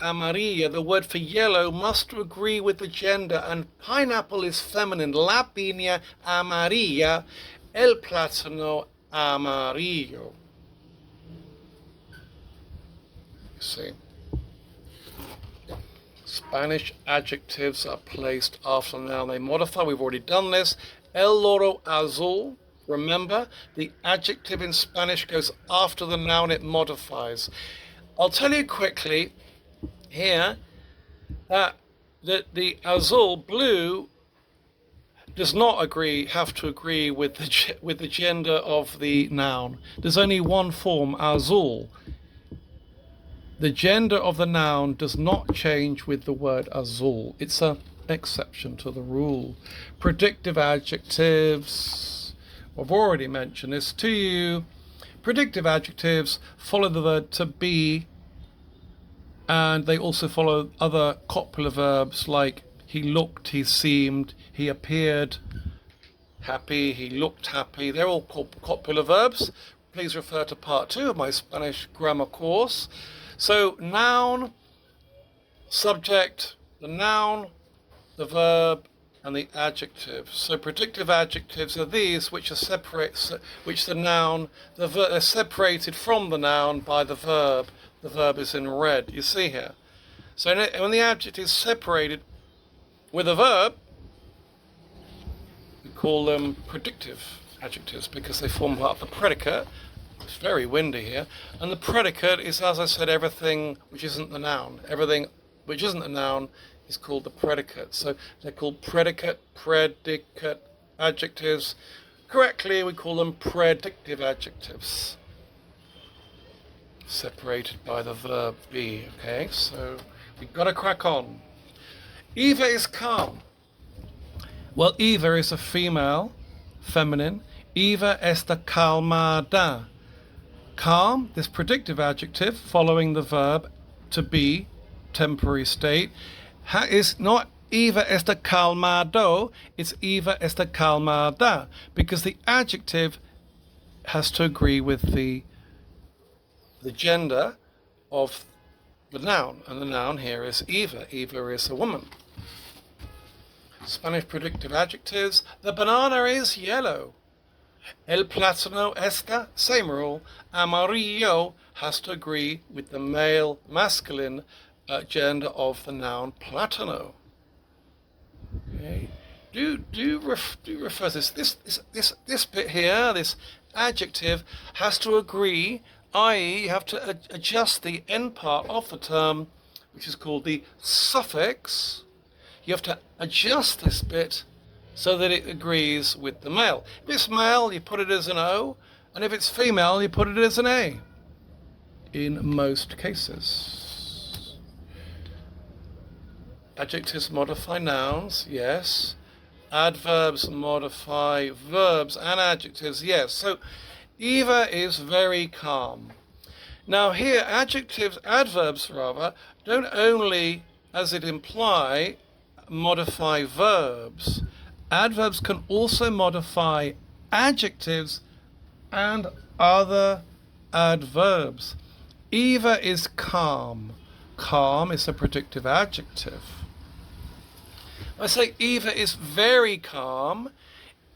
the word for yellow, must agree with the gender, and pineapple is feminine. La piña amarilla, el plátano amarillo. You see, Spanish adjectives are placed after the noun they modify. We've already done this. El loro azul. Remember, the adjective in Spanish goes after the noun it modifies. I'll tell you quickly here that the azul, blue, does not have to agree with the gender of the noun. There's only one form, azul. The gender of the noun does not change with the word azul. It's an exception to the rule. Predictive adjectives. I've already mentioned this to you. Predictive adjectives follow the verb to be, and they also follow other copular verbs like he looked, he seemed, he appeared happy, he looked happy. They're all copular verbs. Please refer to part 2 of my Spanish grammar course. So noun, subject, the noun, the verb, and the adjective. So predictive adjectives are these which are they're separated from the noun by the verb. The verb is in red, you see here. So when the adjective is separated with a verb, we call them predictive adjectives because they form part of the predicate. It's very windy here. And the predicate is, as I said, everything which isn't the noun. Everything which isn't the noun is called the predicate. So they're called predicate adjectives. Correctly, we call them predictive adjectives, separated by the verb be. Okay, so we've got to crack on. Eva is calm. Well, Eva is a female, feminine. Eva está calmada. Calm, this predictive adjective following the verb to be, temporary state, is not Eva está calmado, it's Eva está calmada, because the adjective has to agree with the gender of the noun, and the noun here is Eva. Eva is a woman. Spanish predictive adjectives. The banana is yellow. El plátano está, same rule, amarillo, has to agree with the male, masculine gender of the noun plátano. Okay. Do refer to this bit here. This adjective has to agree, i.e., you have to adjust the end part of the term, which is called the suffix. You have to adjust this bit so that it agrees with the male. If it's male, you put it as an O, and if it's female, you put it as an A, in most cases. Adjectives modify nouns, yes. Adverbs modify verbs and adjectives, yes. So Eva is very calm. Now here, adverbs rather, don't only, as it imply, modify verbs. Adverbs can also modify adjectives and other adverbs. Eva is calm. Calm is a predictive adjective. I say Eva is very calm.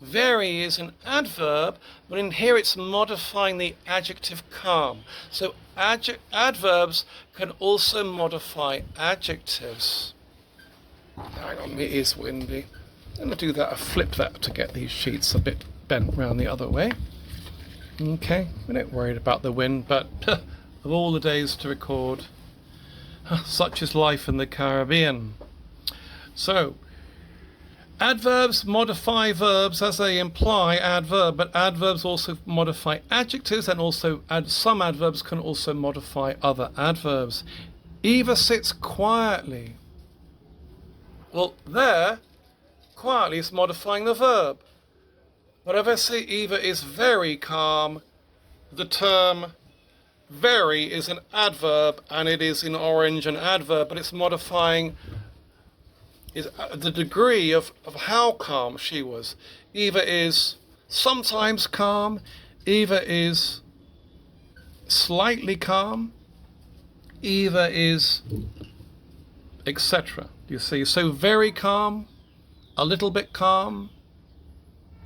Very is an adverb, but in here it's modifying the adjective calm. So adverbs can also modify adjectives. Hang on, it is windy. I'm going to do that. I flip that to get these sheets a bit bent round the other way. Okay, we're not worried about the wind, but of all the days to record, such is life in the Caribbean. So, adverbs modify verbs as they imply adverb, but adverbs also modify adjectives, and also some adverbs can also modify other adverbs. Eva sits quietly. Well, there, quietly is modifying the verb. But if I say Eva is very calm, the term very is an adverb, and it is in orange an adverb, but it's modifying is the degree of how calm she was. Eva is sometimes calm, Eva is slightly calm, Eva is etc. Do you see? So very calm, a little bit calm,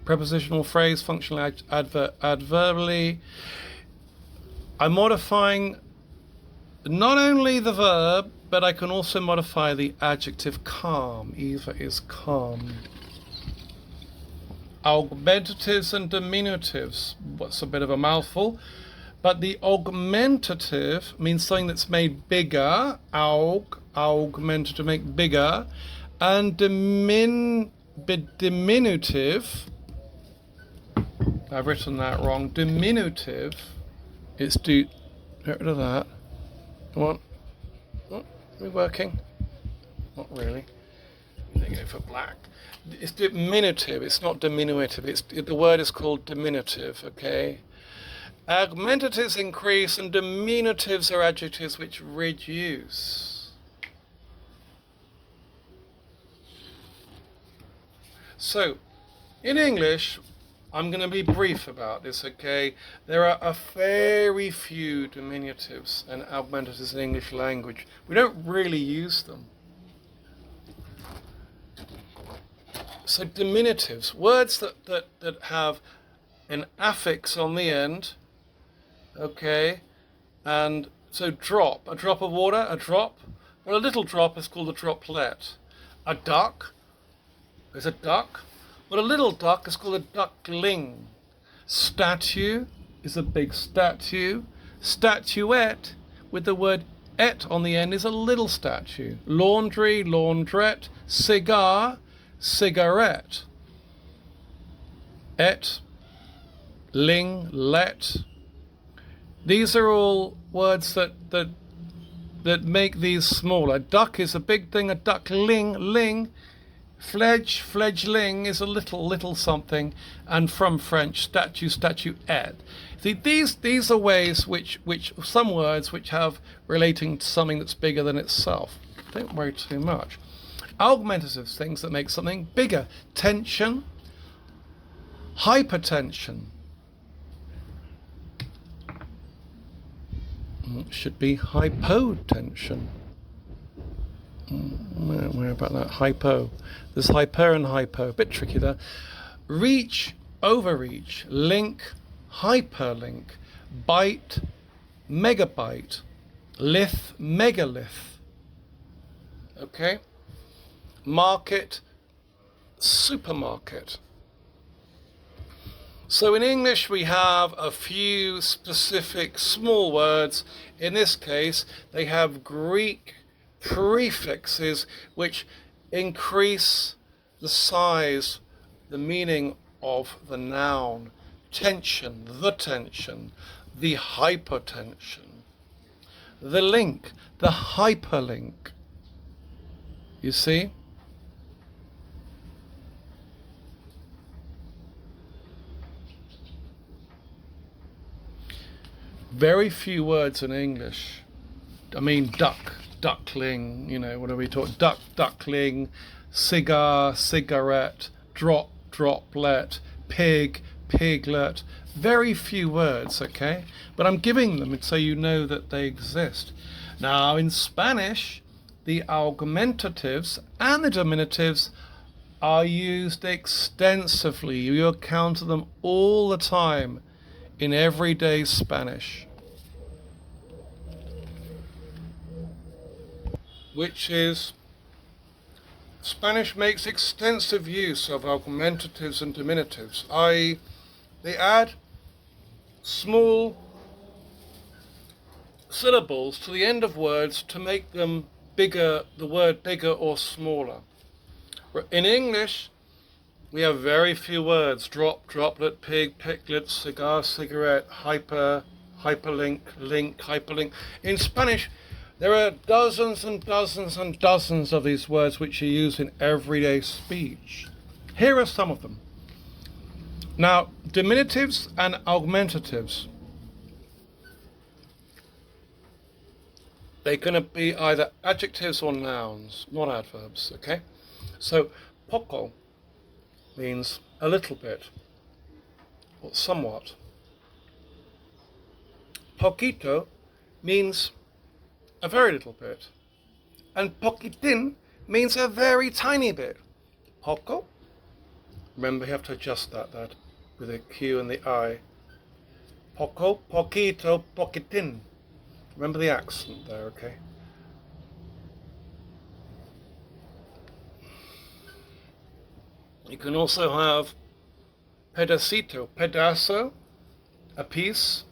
prepositional phrase, functional adverbally. I'm modifying not only the verb, but I can also modify the adjective calm. Eva is calm. Augmentatives and diminutives. What's a bit of a mouthful? But the augmentative means something that's made bigger. Augmentative, to make bigger. And diminutive, I've written that wrong. Diminutive, it's get rid of that. Come on. Oh, are we working? Not really. They go for black. It's diminutive, it's not diminutive. The word is called diminutive, okay? Augmentatives increase and diminutives are adjectives which reduce. So, in English, I'm going to be brief about this, okay? There are a very few diminutives and augmentatives in English language. We don't really use them. So diminutives, words that have an affix on the end, okay? And so drop, a drop of water, a drop. Well, a little drop is called a droplet. A duck, there's a duck. Well, a little duck is called a duckling. Statue is a big statue. Statuette, with the word et on the end, is a little statue. Laundry, laundrette. Cigar, cigarette. Et, ling, let. These are all words that make these smaller. Duck is a big thing. A duckling, ling. Fledgling is a little something, and from French, statue, statuette. See, these are ways which some words which have relating to something that's bigger than itself. Don't worry too much. Augmentatives, things that make something bigger. Tension, hypertension. Should be hypotension. Where about that? Hypo. There's hyper and hypo. A bit tricky there. Reach, overreach. Link, hyperlink. Byte, megabyte. Lith, megalith. Okay? Market, supermarket. So in English we have a few specific small words. In this case, they have Greek prefixes which increase the size, the meaning of the noun. Tension, the hypertension. The link, the hyperlink. You see? Very few words in English. I mean, duckling, you know, what are we talking? Duckling, cigar, cigarette, droplet, pig, piglet. Very few words, okay? But I'm giving them so you know that they exist. Now, in Spanish, the augmentatives and the diminutives are used extensively. You encounter them all the time in everyday Spanish, which is Spanish makes extensive use of augmentatives and diminutives, i.e., they add small syllables to the end of words to make them bigger, the word bigger or smaller. In English, we have very few words: drop, droplet, pig, piglet, cigar, cigarette, hyper, hyperlink, link, hyperlink. In Spanish, there are dozens and dozens and dozens of these words which are used in everyday speech. Here are some of them. Now, diminutives and augmentatives. They're going to be either adjectives or nouns, not adverbs, okay? So, poco means a little bit, or somewhat. Poquito means a very little bit. And poquitin means a very tiny bit. Poco, remember you have to adjust that with the Q and the I. Poco, poquito, poquitin. Remember the accent there, okay? You can also have pedacito, pedazo, a piece,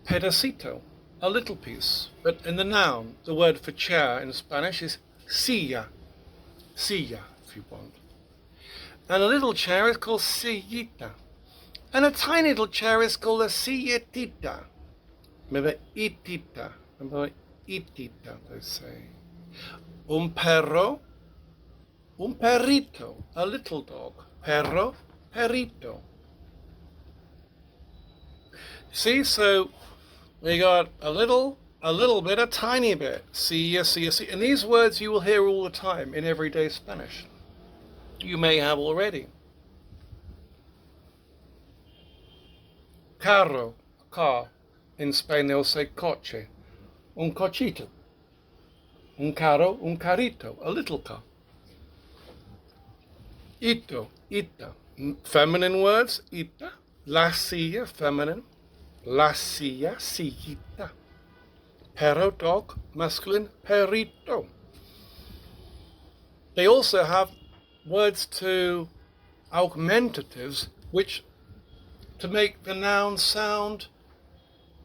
pedacito, a little piece. But in the noun, the word for chair in Spanish is silla, silla if you want. And a little chair is called sillita. And a tiny little chair is called a silletita. Remember itita, remember itita they say. Un perro, un perrito, a little dog. Perro, perrito. See, so we got a little bit, a tiny bit. See. And these words you will hear all the time in everyday Spanish. You may have already. Carro, car. In Spain they'll say coche. Un cochito. Un carro, un carrito, a little car. Ito, ita. Feminine words, ita. La silla, feminine. La silla, sillita. Perro, dog, masculine, perrito. They also have words to augmentatives, which to make the noun sound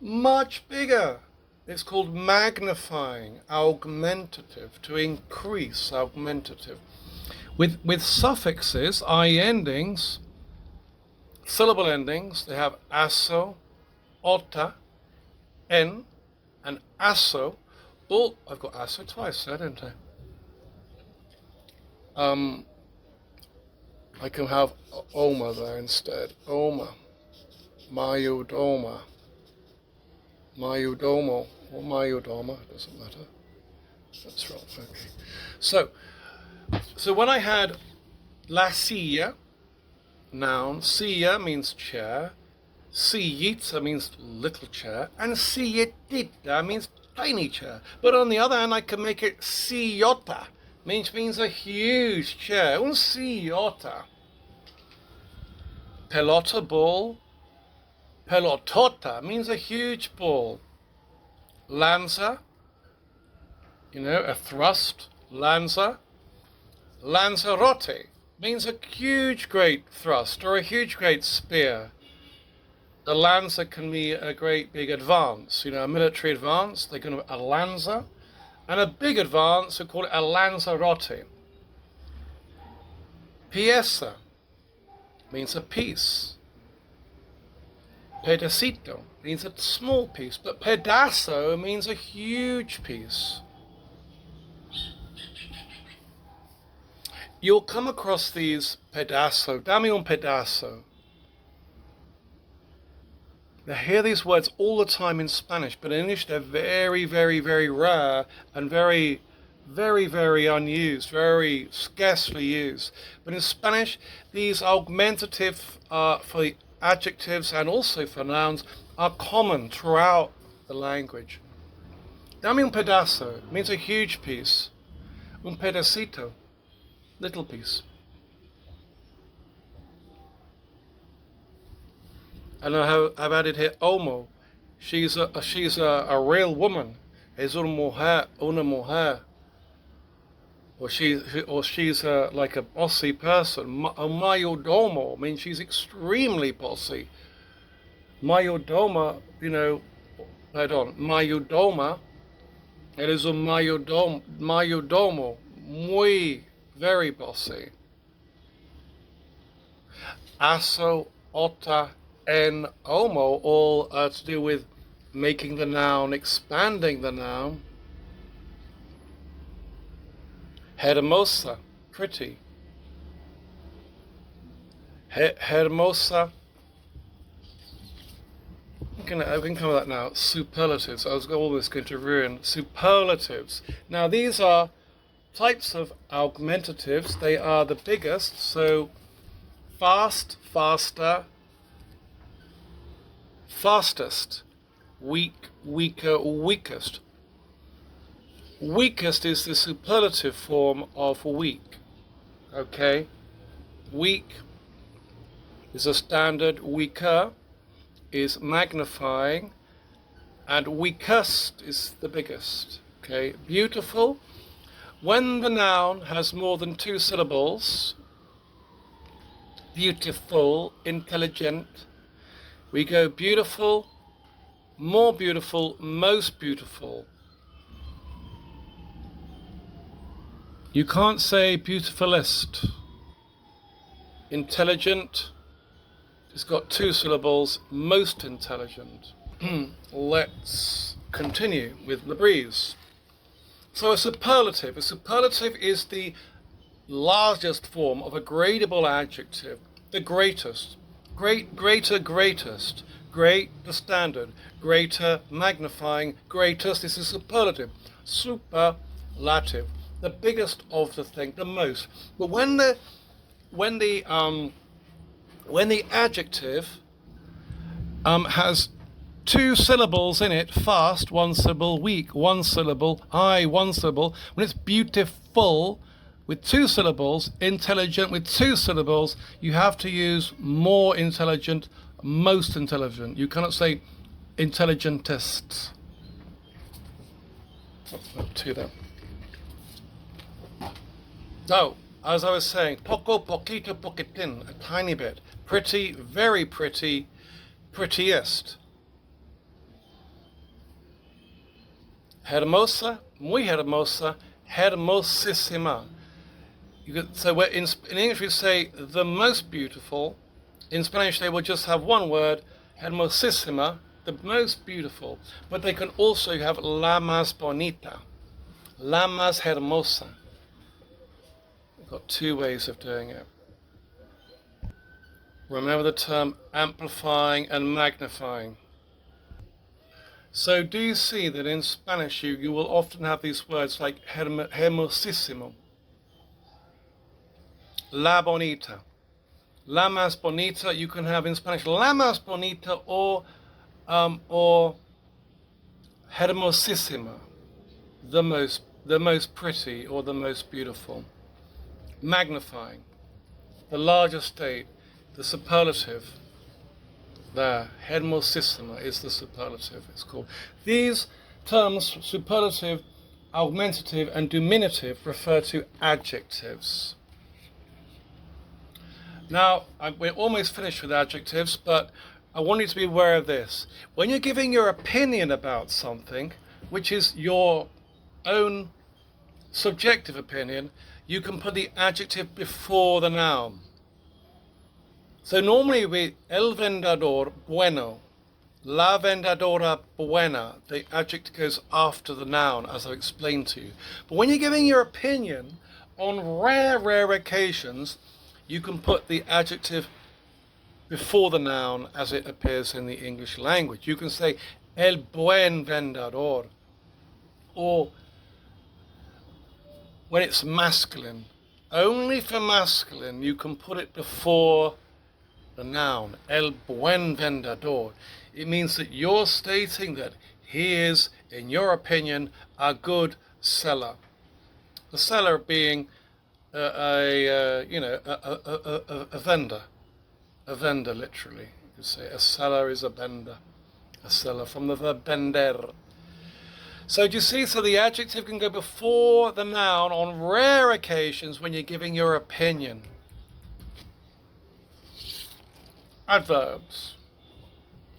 much bigger. It's called magnifying, augmentative, to increase, augmentative. With suffixes, I endings, syllable endings, they have aso, ota, en, and aso. Oh, I've got aso twice there, didn't I? I can have oma there instead. Oma, mayudoma, mayudomo, or mayudoma, doesn't matter. That's right, okay. So when I had la silla, noun, silla means chair, sillita means little chair, and silletita means tiny chair. But on the other hand, I can make it sillota, which means a huge chair, un sillota. Pelota, ball, pelotota means a huge ball. Lanza, a thrust, lanza. Lanzarote means a huge great thrust or a huge great spear. The lanza can be a great big advance, a military advance. They're going to a lanza, and a big advance, we call it a lanzarote. Pieza means a piece. Pedacito means a small piece, but pedazo means a huge piece. You'll come across these pedazo, dame un pedazo. They hear these words all the time in Spanish, but in English they're very, very, very rare and very, very, very unused, very scarcely used. But in Spanish, these augmentative for the adjectives and also for nouns are common throughout the language. Dame un pedazo means a huge piece. Un pedacito, little piece. And I've added here homo. She's a real woman. Es una mujer. Or she's like a bossy person. A mayordomo means she's extremely bossy. Mayordoma, pardon, mayordoma. It is a mayordomo, muy, very bossy. Aso, ota, en, homo, all to do with making the noun, expanding the noun. Hermosa, pretty. Hermosa. I can come with that now. Superlatives. I was almost going to ruin superlatives. Now these are types of augmentatives. They are the biggest. So fast, faster, fastest, weak, weaker, weakest. Weakest is the superlative form of weak. Okay? Weak is a standard. Weaker is magnifying, and weakest is the biggest. Okay? Beautiful. When the noun has more than 2 syllables, beautiful, intelligent, we go beautiful, more beautiful, most beautiful. You can't say beautifulest. Intelligent, it's got 2 syllables, most intelligent. Let's continue with the breeze. So a superlative is the largest form of a gradable adjective, the greatest. Greater, greatest. Great, the standard. Greater, magnifying. Greatest is a superlative. Superlative, the biggest of the thing, the most. But when the adjective has 2 syllables in it, fast, 1 syllable, weak, 1 syllable, high, 1 syllable, when it's beautiful with 2 syllables, intelligent with 2 syllables, you have to use more intelligent, most intelligent. You cannot say intelligentest. Up to that. So, as I was saying, poco, poquito, poquitin, a tiny bit. Pretty, very pretty, prettiest. Hermosa, muy hermosa, hermosísima. So in English we say the most beautiful. In Spanish they will just have one word, hermosísima, the most beautiful. But they can also have la más bonita, la más hermosa. We've got 2 ways of doing it. Remember the term amplifying and magnifying. So do you see that in Spanish you will often have these words like hermosísimo, la bonita, la más bonita. You can have in Spanish la más bonita or hermosísima, the most pretty or the most beautiful. Magnifying, the larger state, the superlative. There, hermosísima is the superlative, it's called. These terms, superlative, augmentative, and diminutive, refer to adjectives. Now, we're almost finished with adjectives, but I want you to be aware of this. When you're giving your opinion about something, which is your own subjective opinion, you can put the adjective before the noun. So normally with el vendedor bueno, la vendedora buena, the adjective goes after the noun, as I explained to you. But when you're giving your opinion, on rare occasions, you can put the adjective before the noun as it appears in the English language. You can say el buen vendedor, or when it's masculine, only for masculine you can put it before the noun, el buen vendedor. It means that you're stating that he is, in your opinion, a good seller. The seller being a vendor, literally. You say a seller is a bender. A seller, from the verb bender. So do you see, so the adjective can go before the noun on rare occasions when you're giving your opinion. Adverbs.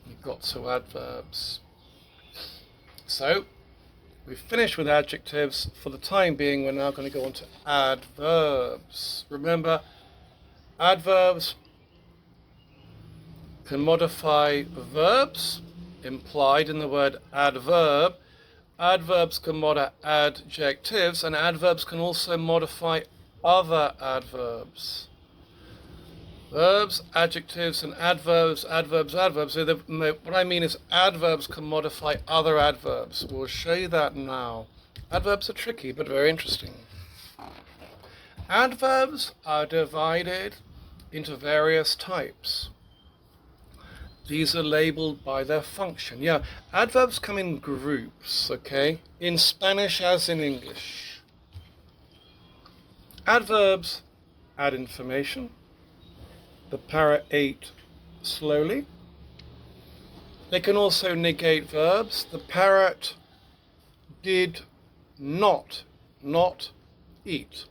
You've got to adverbs. So we've finished with adjectives. For the time being, we're now going to go on to adverbs. Remember, adverbs can modify verbs implied in the word adverb. Adverbs can modify adjectives, and adverbs can also modify other adverbs. Verbs, adjectives, and adverbs. So what I mean is adverbs can modify other adverbs. We'll show you that now. Adverbs are tricky, but very interesting. Adverbs are divided into various types. These are labeled by their function. Yeah, adverbs come in groups, okay? In Spanish as in English. Adverbs add information. The parrot ate slowly. They can also negate verbs. The parrot did not eat.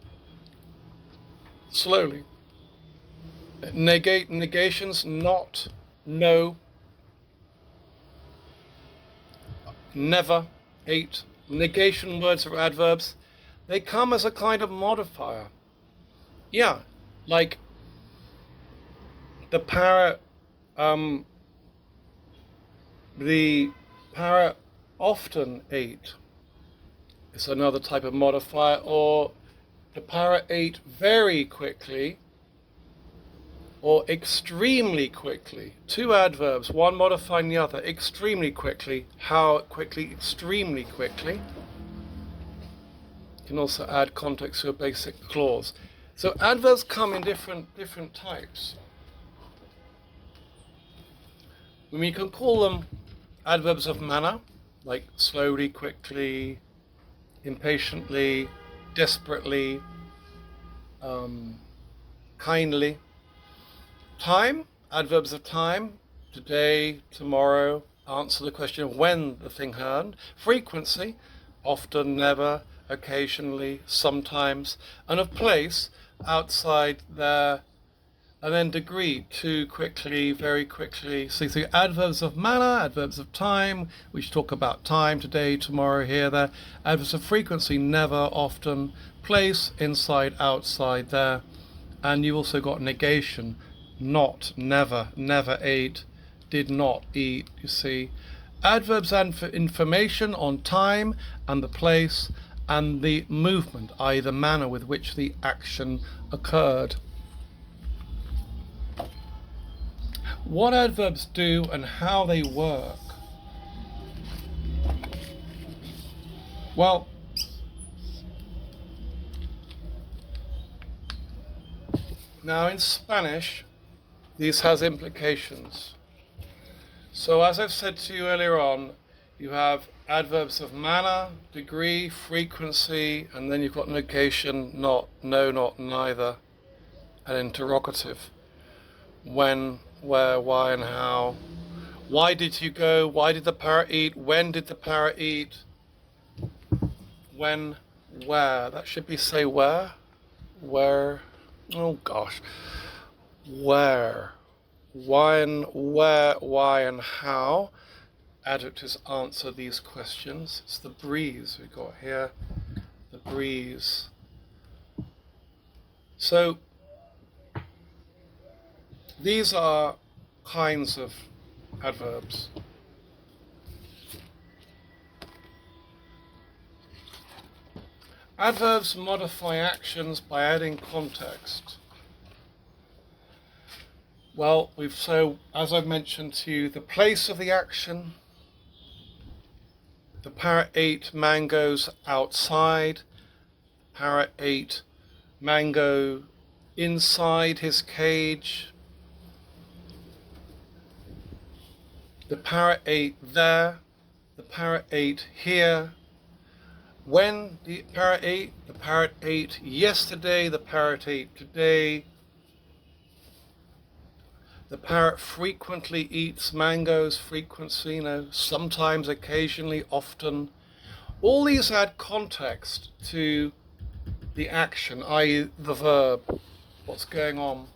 Slowly. Negations, not, no, never, ate. Negation words are adverbs. They come as a kind of modifier. Yeah, like the parrot often ate. It's another type of modifier. Or the parrot ate very quickly or extremely quickly. Two adverbs, one modifying the other. Extremely quickly. How quickly? Extremely quickly. You can also add context to a basic clause. So adverbs come in different types. We can call them adverbs of manner, like slowly, quickly, impatiently, desperately, kindly. Time, adverbs of time, today, tomorrow, answer the question of when the thing happened. Frequency, often, never, occasionally, sometimes. And of place, outside, there. And then degree, too quickly, very quickly. So you see adverbs of manner, adverbs of time, which talk about time, today, tomorrow, here, there. Adverbs of frequency, never, often. Place, inside, outside, there. And you've also got negation, not, never, never ate, did not eat, you see. Adverbs add information on time and the place and the movement, i.e. the manner with which the action occurred. What adverbs do and how they work. Well, now in Spanish, this has implications. So as I've said to you earlier on, you have adverbs of manner, degree, frequency, and then you've got negation, not, no, not, neither, and interrogative. When, where, why, and how. Why did you go? Why did the parrot eat? When did the parrot eat? When, where. That should be say where. Where. Oh gosh. Where. When, where, why, and how. Adjectives answer these questions. It's the breeze we got here. The breeze. So these are kinds of adverbs. Adverbs modify actions by adding context. Well, as I've mentioned to you, the place of the action. The parrot ate mangoes outside. The parrot ate mango inside his cage. The parrot ate there. The parrot ate here. When the parrot ate yesterday. The parrot ate today. The parrot frequently eats mangoes. Frequency, sometimes, occasionally, often. All these add context to the action, i.e. the verb, what's going on.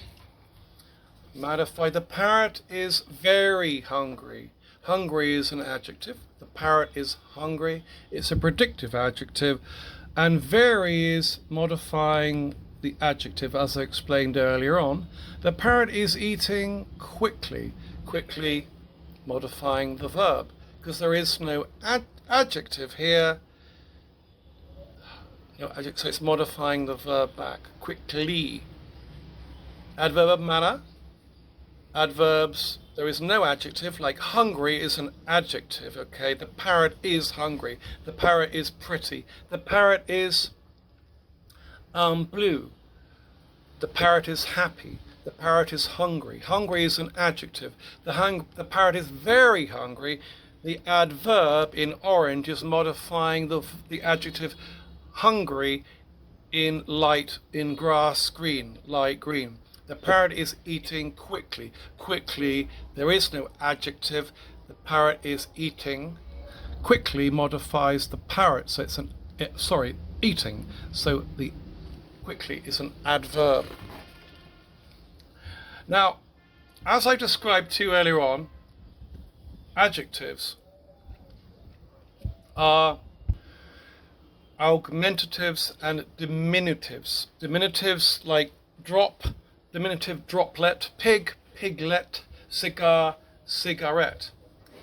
Modify. The parrot is very hungry. Hungry is an adjective. The parrot is hungry. It's a predictive adjective. And very is modifying the adjective, as I explained earlier on. The parrot is eating quickly. Quickly modifying the verb, because there is no adjective here. No adjective, so it's modifying the verb back. Quickly. Adverb of manner. Adverbs, there is no adjective, like hungry is an adjective, okay? The parrot is hungry. The parrot is pretty. The parrot is blue. The parrot is happy. The parrot is hungry. Hungry is an adjective. The parrot is very hungry. The adverb in orange is modifying the adjective hungry in grass green, light green. The parrot is eating quickly. Quickly, there is no adjective. The parrot is eating. Quickly modifies the parrot, so it's eating. So the quickly is an adverb. Now, as I described to you earlier on, adjectives are augmentatives and diminutives. Diminutives like drop, diminutive droplet, pig, piglet, cigar, cigarette.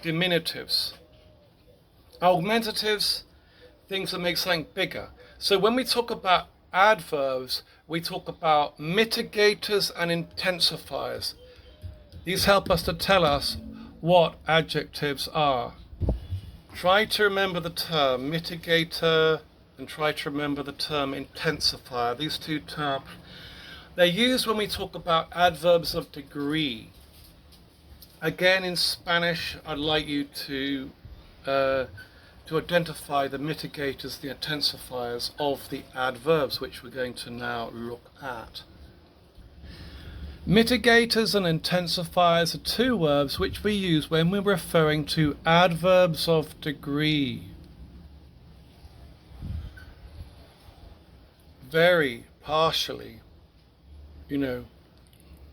Diminutives. Augmentatives, things that make something bigger. So when we talk about adverbs, we talk about mitigators and intensifiers. These help us to tell us what adjectives are. Try to remember the term mitigator and try to remember the term intensifier. These two terms, they're used when we talk about adverbs of degree. Again, in Spanish, I'd like you to identify the mitigators, the intensifiers of the adverbs, which we're going to now look at. Mitigators and intensifiers are two verbs which we use when we're referring to adverbs of degree. Very, partially,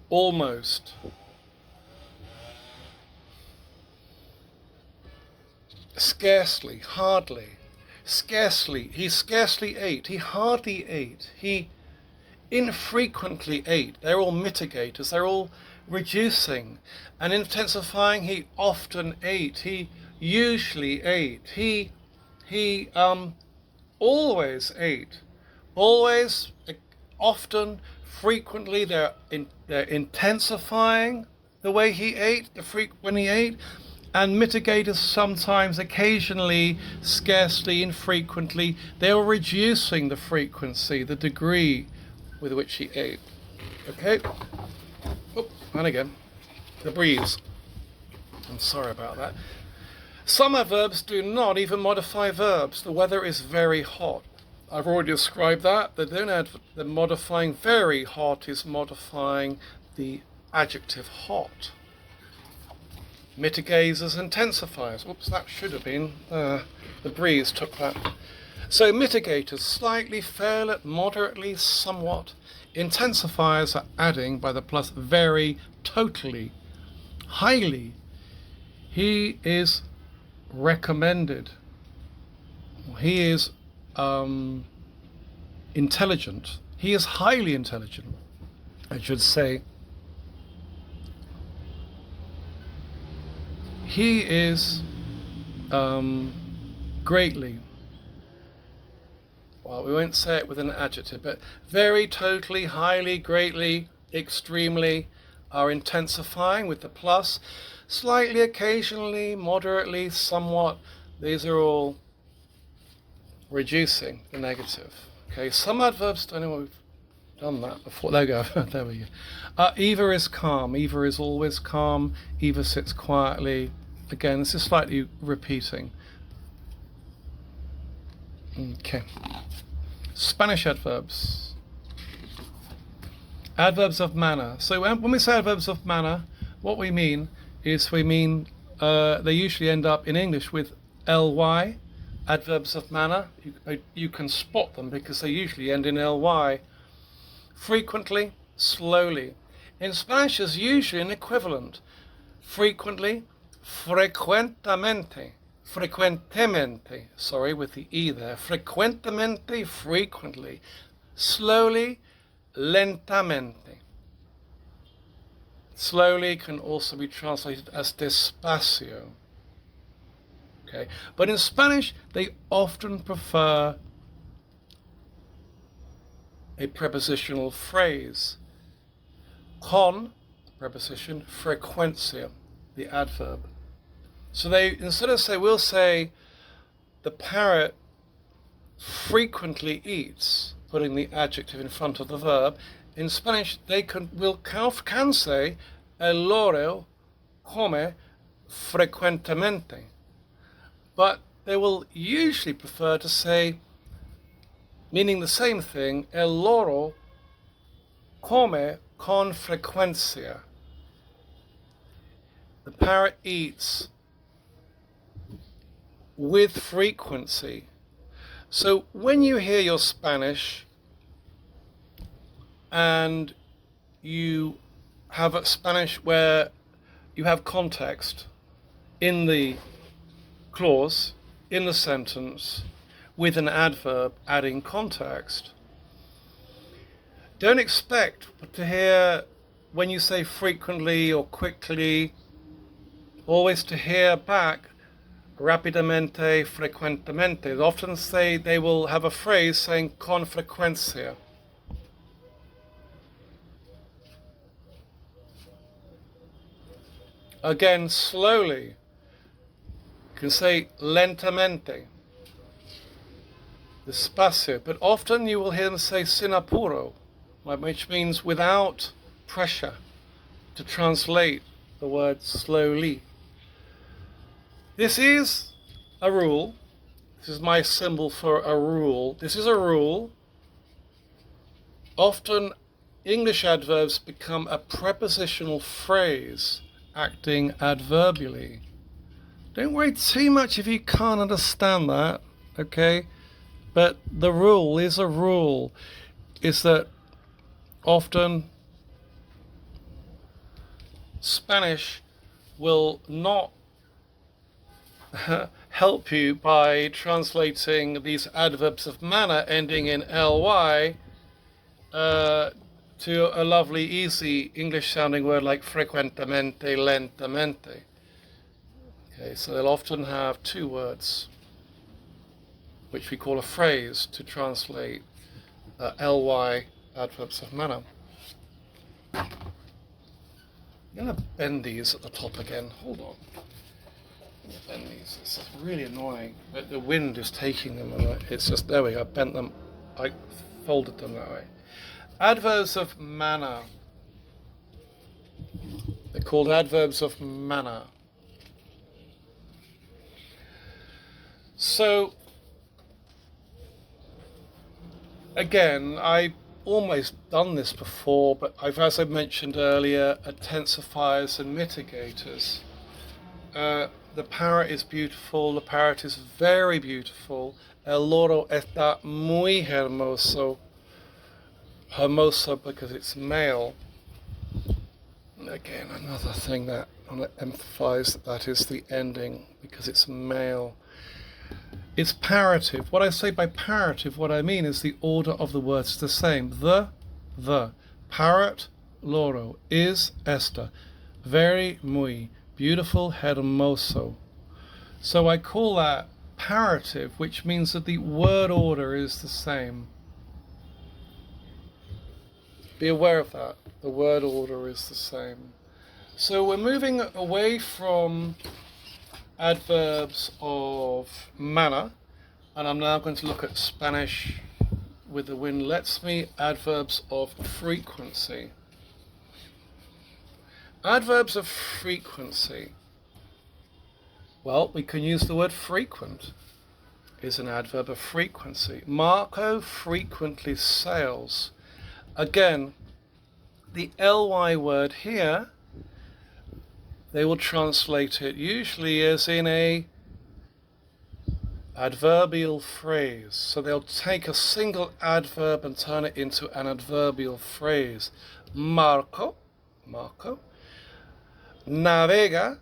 almost. Scarcely, hardly. Scarcely, he scarcely ate. He hardly ate. He infrequently ate. They're all mitigators. They're all reducing. And intensifying, he often ate. He usually ate. He always ate. Always, often, frequently, they're intensifying the way he ate, when he ate. And mitigators sometimes, occasionally, scarcely, infrequently, they are reducing the frequency, the degree with which he ate. Okay? Oh, and again, the breeze. I'm sorry about that. Some adverbs do not even modify verbs. The weather is very hot. I've already described that. The modifying very hot is modifying the adjective hot. Mitigators, intensifiers. Oops, that should have been, the breeze took that. So mitigators, slightly, fairly, moderately, somewhat. Intensifiers are adding by the plus, very, totally, highly. He is recommended. He is intelligent. He is highly intelligent, I should say. He is greatly, well, we won't say it with an adjective, but very, totally, highly, greatly, extremely are intensifying with the plus. Slightly, occasionally, moderately, somewhat, these are all reducing the negative. Okay, some adverbs, I know we've done that before. There we go. There we go. Eva is calm. Eva is always calm. Eva sits quietly. Again, this is slightly repeating. Okay. Spanish adverbs. Adverbs of manner. So when we say adverbs of manner, What we mean is they usually end up in English with ly, adverbs of manner. You can spot them because they usually end in ly. Frequently, slowly. In Spanish, there's usually an equivalent. Frequently, frecuentemente. Frecuentemente, sorry, with the E there. Frecuentemente, frequently. Slowly, lentamente. Slowly can also be translated as despacio. Okay, but in Spanish, they often prefer a prepositional phrase. Con, the preposition, frecuencia, the adverb. So they, instead of we'll say, the parrot frequently eats, putting the adjective in front of the verb. In Spanish, they can say, el loro come frecuentemente. But they will usually prefer to say, meaning the same thing, el loro come con frecuencia. The parrot eats with frequency. So when you hear your Spanish and you have a Spanish where you have context in the clause, in the sentence, with an adverb adding context, don't expect to hear, when you say frequently or quickly, always to hear back rapidamente, frecuentemente. They often say, they will have a phrase saying con frecuencia. Again, slowly. You can say lentamente, despacio, but often you will hear them say sin apuro, which means without pressure, to translate the word slowly. This is a rule. This is my symbol for a rule. This is a rule. Often English adverbs become a prepositional phrase acting adverbially. Don't worry too much if you can't understand that, okay? But the rule is a rule, is that often Spanish will not help you by translating these adverbs of manner ending in ly to a lovely, easy English-sounding word like frecuentemente, lentamente. Okay, so they'll often have two words, which we call a phrase, to translate ly adverbs of manner. I'm going to bend these at the top again. Hold on. Bend these. This is really annoying. But the wind is taking them, and it's just, there we go. I bent them. I folded them that way. Adverbs of manner. They're called adverbs of manner. So, again, I've almost done this before, but as I mentioned earlier, intensifiers and mitigators. The parrot is beautiful. The parrot is very beautiful. El loro está muy hermoso. Hermoso because it's male. Again, another thing that I want to emphasize, that is the ending, because it's male. It's parative. What I say by parative, what I mean is the order of the words is the same. The. Parrot, loro, is esta. Very, muy. Beautiful, hermoso. So I call that parative, which means that the word order is the same. Be aware of that. The word order is the same. So we're moving away from adverbs of manner, and I'm now going to look at Spanish with the wind lets me, adverbs of frequency. Adverbs of frequency. Well, we can use the word frequent is an adverb of frequency. Marco frequently sails. Again, the ly word here they will translate it usually as in a adverbial phrase. So they'll take a single adverb and turn it into an adverbial phrase. Marco navega,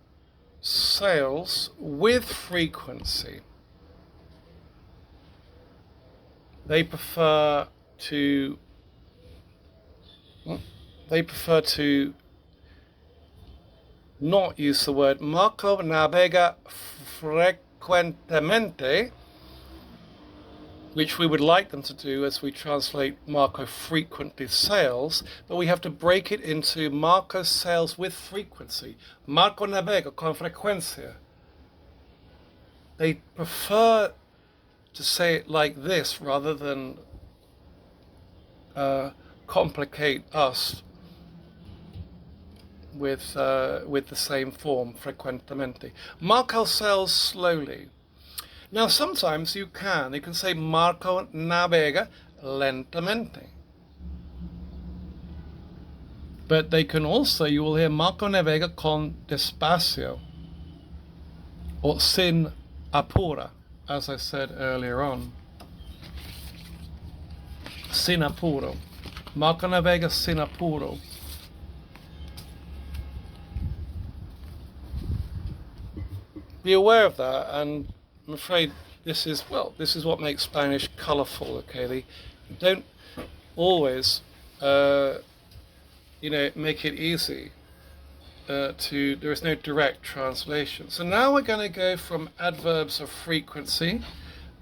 sails with frequency. They prefer to not use the word Marco navega frequentemente, which we would like them to do as we translate Marco frequently sails, but we have to break it into Marco sails with frequency. Marco navega con frecuencia. They prefer to say it like this rather than complicate us with the same form, frequentemente. Marco sails slowly. Now sometimes you can say Marco navega lentamente. But they can also, you will hear Marco navega con despacio, or sin apura, as I said earlier on. Sin apuro. Marco navega sin apuro. Be aware of that, and I'm afraid this is what makes Spanish colourful, okay? They don't always, make it easy there is no direct translation. So now we're going to go from adverbs of frequency,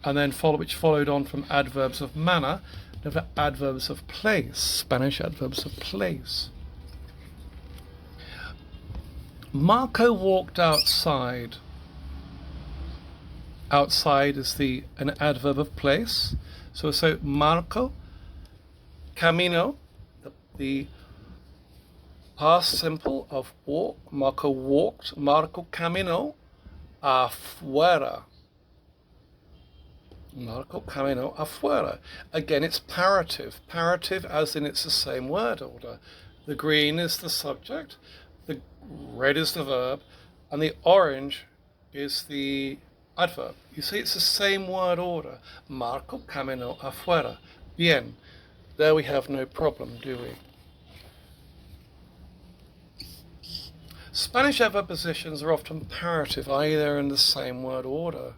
and then which followed on from adverbs of manner, to adverbs of place, Spanish adverbs of place. Marco walked outside. Outside is an adverb of place. So Marco camino, the past simple of walk. Marco walked. Marco caminó afuera. Marco caminó afuera. Again, it's parative. Parative as in it's the same word order. The green is the subject, the red is the verb, and the orange is the adverb. You see, it's the same word order. Marco caminó afuera. Bien. There we have no problem, do we? Spanish adverbitions are often parative, i.e. they're in the same word order.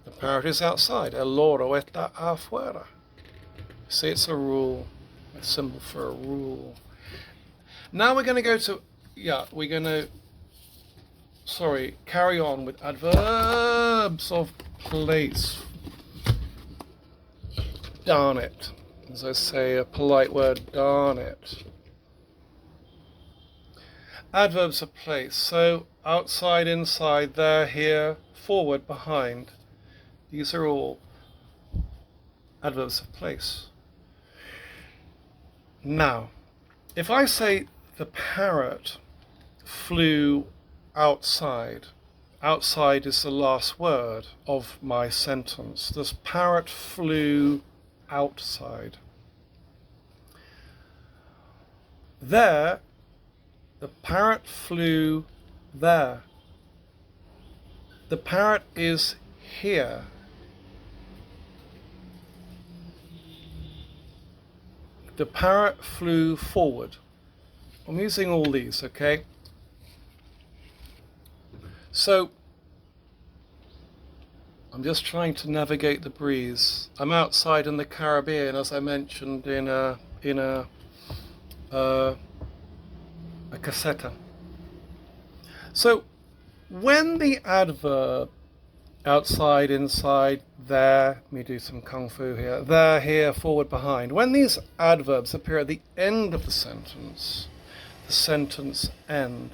The parrot is outside. El loro está afuera. See, it's a rule. A symbol for a rule. Now we're going to go to, carry on with adverbs of place. Darn it. As I say, a polite word, darn it. Adverbs of place. So outside, inside, there, here, forward, behind. These are all adverbs of place. Now, if I say the parrot flew outside, outside is the last word of my sentence. This parrot flew outside. There, the parrot flew there. The parrot is here. The parrot flew forward. I'm using all these, okay? So, I'm just trying to navigate the breeze. I'm outside in the Caribbean, as I mentioned in a casetta. So, when the adverb outside, inside, there, let me do some kung fu here, there, here, forward, behind, when these adverbs appear at the end of the sentence end,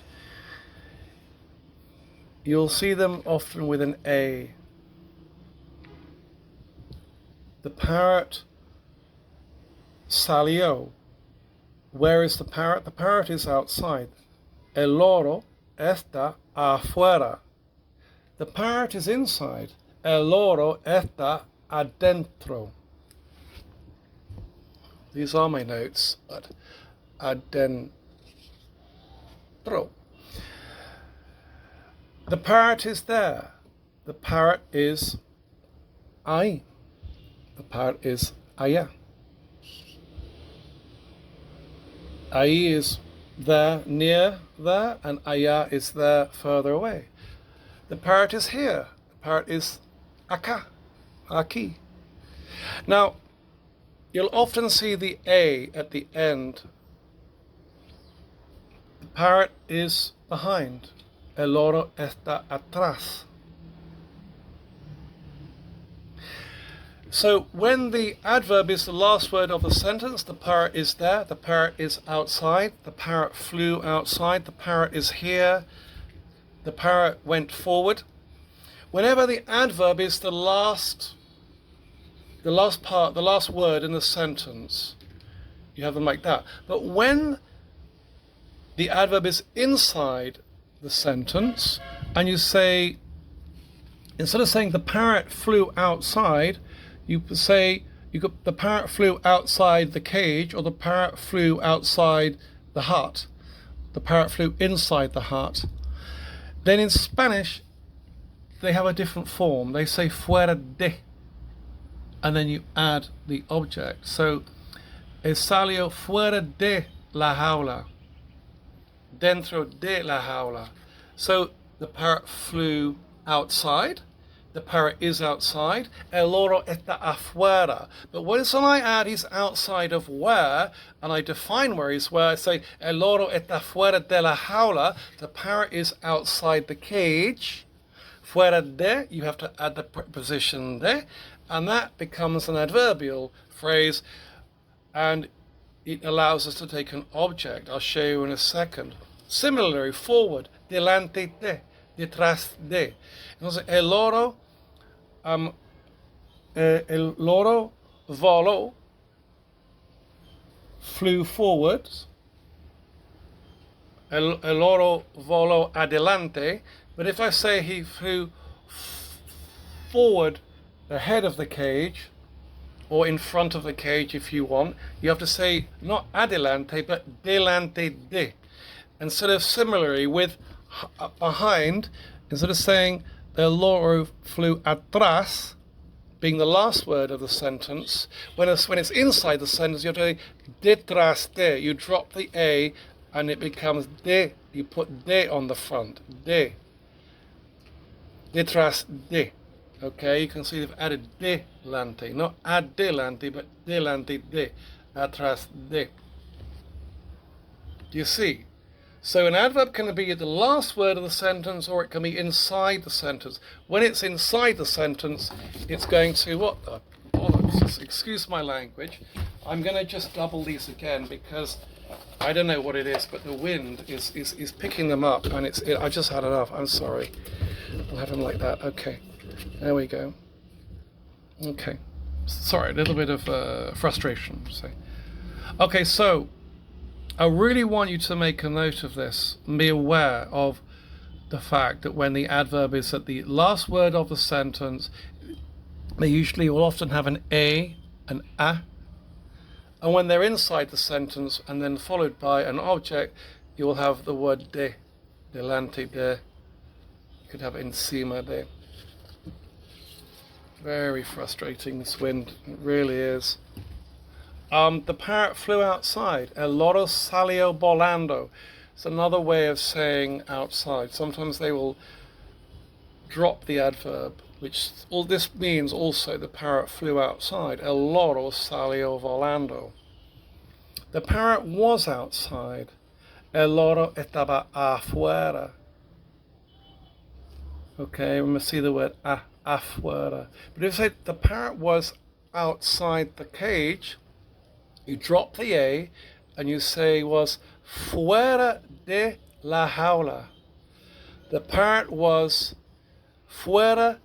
you'll see them often with an A. The parrot salió. Where is the parrot? The parrot is outside. El loro está afuera. The parrot is inside. El loro está adentro. These are my notes, but adentro. The parrot is there. The parrot is ahí. The parrot is allá. Ahí is there, near there, and allá is there, further away. The parrot is here. The parrot is acá, aquí. Now, you'll often see the A at the end. The parrot is behind. El loro está atrás. So when the adverb is the last word of the sentence, the parrot is there, the parrot is outside, the parrot flew outside, the parrot is here, the parrot went forward. Whenever the adverb is the last part, the last word in the sentence, you have them like that. But when the adverb is inside the sentence, and you say, instead of saying the parrot flew outside, you say the parrot flew outside the cage, or the parrot flew outside the hut. The parrot flew inside the hut. Then in Spanish, they have a different form. They say fuera de, and then you add the object. So, salió fuera de la jaula. Dentro de la jaula. So the parrot flew outside. The parrot is outside. El loro está afuera. But when I add he's outside of where, and I define where he's where, I say el loro está fuera de la jaula. The parrot is outside the cage. Fuera de, you have to add the preposition de, and that becomes an adverbial phrase, and it allows us to take an object. I'll show you in a second. Similarly, forward, delante de, detrás de. Entonces, el loro voló, flew forward. El loro voló adelante. But if I say he flew forward ahead of the cage, or in front of the cage if you want, you have to say not adelante, but delante de. Instead of similarly with behind, instead of saying el loro flew atrás, being the last word of the sentence, when it's inside the sentence, you have to say detrás de. You drop the A and it becomes de. You put de on the front. De. Detrás de. Okay, you can see they've added delante, not adelante, but delante de, atrás de. Do you see? So an adverb can be the last word of the sentence, or it can be inside the sentence. When it's inside the sentence, it's going to, what the bollocks, excuse my language. I'm going to just double these again because I don't know what it is, but the wind is picking them up, and I've just had enough. I'm sorry. I'll have them like that. Okay. There we go. Okay. Sorry, a little bit of frustration. So. Okay, so I really want you to make a note of this and be aware of the fact that when the adverb is at the last word of the sentence, they usually will often have an A, an A. And when they're inside the sentence and then followed by an object, you will have the word de, delante de. You could have encima de. Very frustrating, this wind. It really is. The parrot flew outside. El loro salió volando. It's another way of saying outside. Sometimes they will drop the adverb, which all this means also the parrot flew outside. El loro salió volando. The parrot was outside. El loro estaba afuera. Okay, we must see the word afuera. But if you say the parrot was outside the cage, you drop the A and you say was fuera de la jaula. The parrot was fuera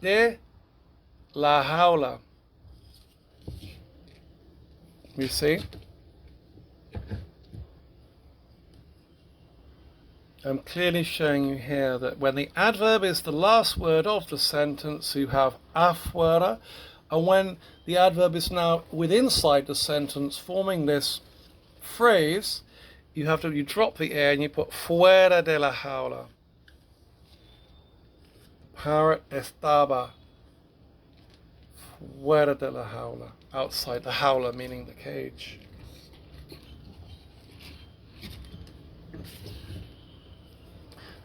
de la jaula. You see? I'm clearly showing you here that when the adverb is the last word of the sentence, you have afuera, and when the adverb is now inside the sentence, forming this phrase, you drop the A and you put fuera de la jaula. parrot estaba fuera de la jaula. Outside the jaula, meaning the cage.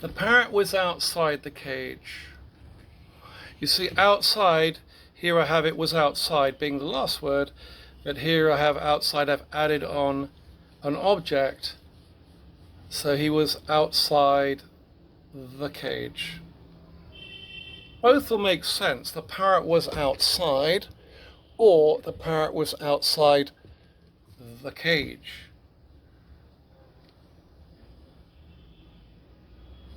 The parrot was outside the cage. You see, outside, here I have it was outside being the last word, but here I have outside, I've added on an object. So he was outside the cage. Both will make sense. The parrot was outside, or the parrot was outside the cage.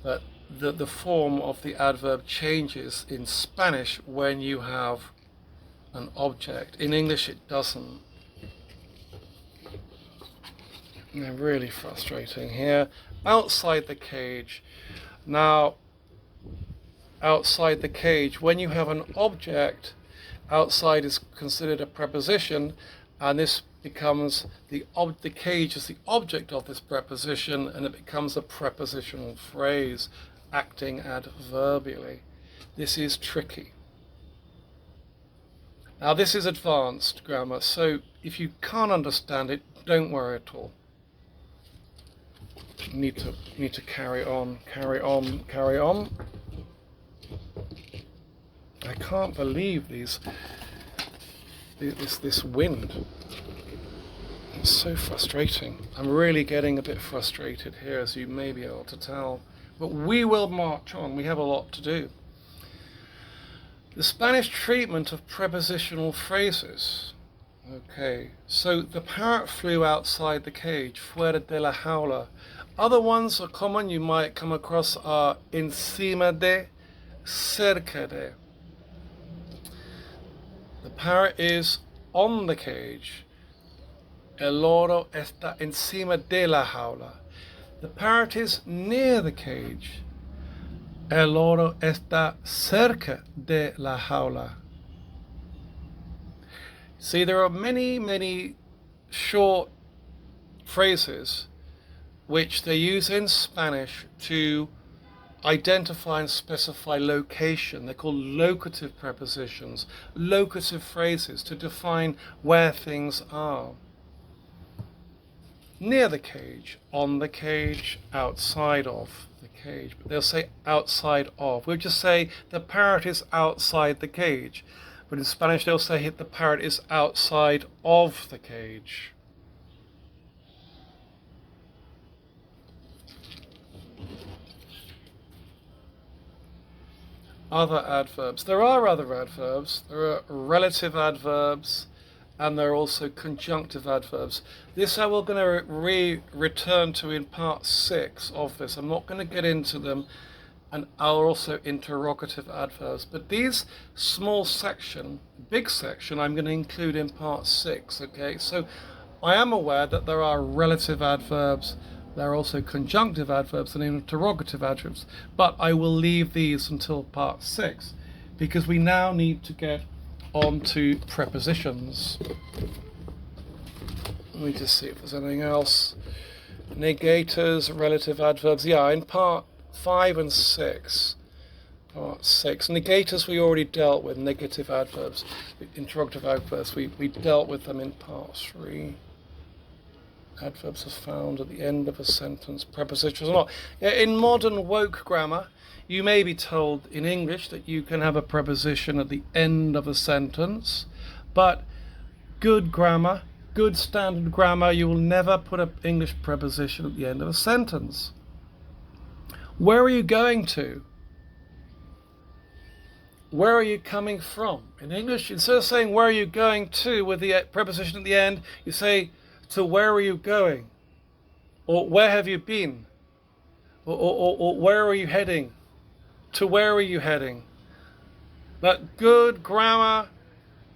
But the form of the adverb changes in Spanish when you have an object. In English it doesn't. They're really frustrating here. Outside the cage. Now, outside the cage, when you have an object, outside is considered a preposition, and this becomes the cage is the object of this preposition, and it becomes a prepositional phrase, acting adverbially. This is tricky. Now, this is advanced grammar, so if you can't understand it, don't worry at all. Need to carry on. I can't believe this wind. It's so frustrating. I'm really getting a bit frustrated here, as you may be able to tell. But we will march on. We have a lot to do. The Spanish treatment of prepositional phrases. Okay, so the parrot flew outside the cage, fuera de la jaula. Other ones are common you might come across are encima de, cerca de. The parrot is on the cage. El loro está encima de la jaula. The parrot is near the cage. El loro está cerca de la jaula. See, there are many short phrases which they use in Spanish to identify and specify location. They're called locative prepositions, locative phrases to define where things are. Near the cage, on the cage, outside of the cage. But they'll say outside of. We'll just say the parrot is outside the cage. But in Spanish they'll say the parrot is outside of the cage. Other adverbs. There are other adverbs. There are relative adverbs, and there are also conjunctive adverbs. This I will going to return to in part 6 of this. I'm not going to get into them, and I'll also interrogative adverbs. But these small section, big section, I'm going to include in part 6. Okay, so I am aware that there are relative adverbs. There are also conjunctive adverbs and interrogative adverbs, but I will leave these until part 6 because we now need to get on to prepositions. Let me just see if there's anything else. Negators, relative adverbs. Yeah, in part 5 and 6. Part 6. Negators we already dealt with. Negative adverbs, interrogative adverbs, we dealt with them in part 3. Adverbs are found at the end of a sentence, prepositions or not. Yeah, in modern woke grammar, you may be told in English that you can have a preposition at the end of a sentence, but good grammar, good standard grammar, you will never put an English preposition at the end of a sentence. Where are you going to? Where are you coming from? In English, instead of saying where are you going to with the preposition at the end, you say to where are you going? Or where have you been? Or where are you heading? To where are you heading? But good grammar,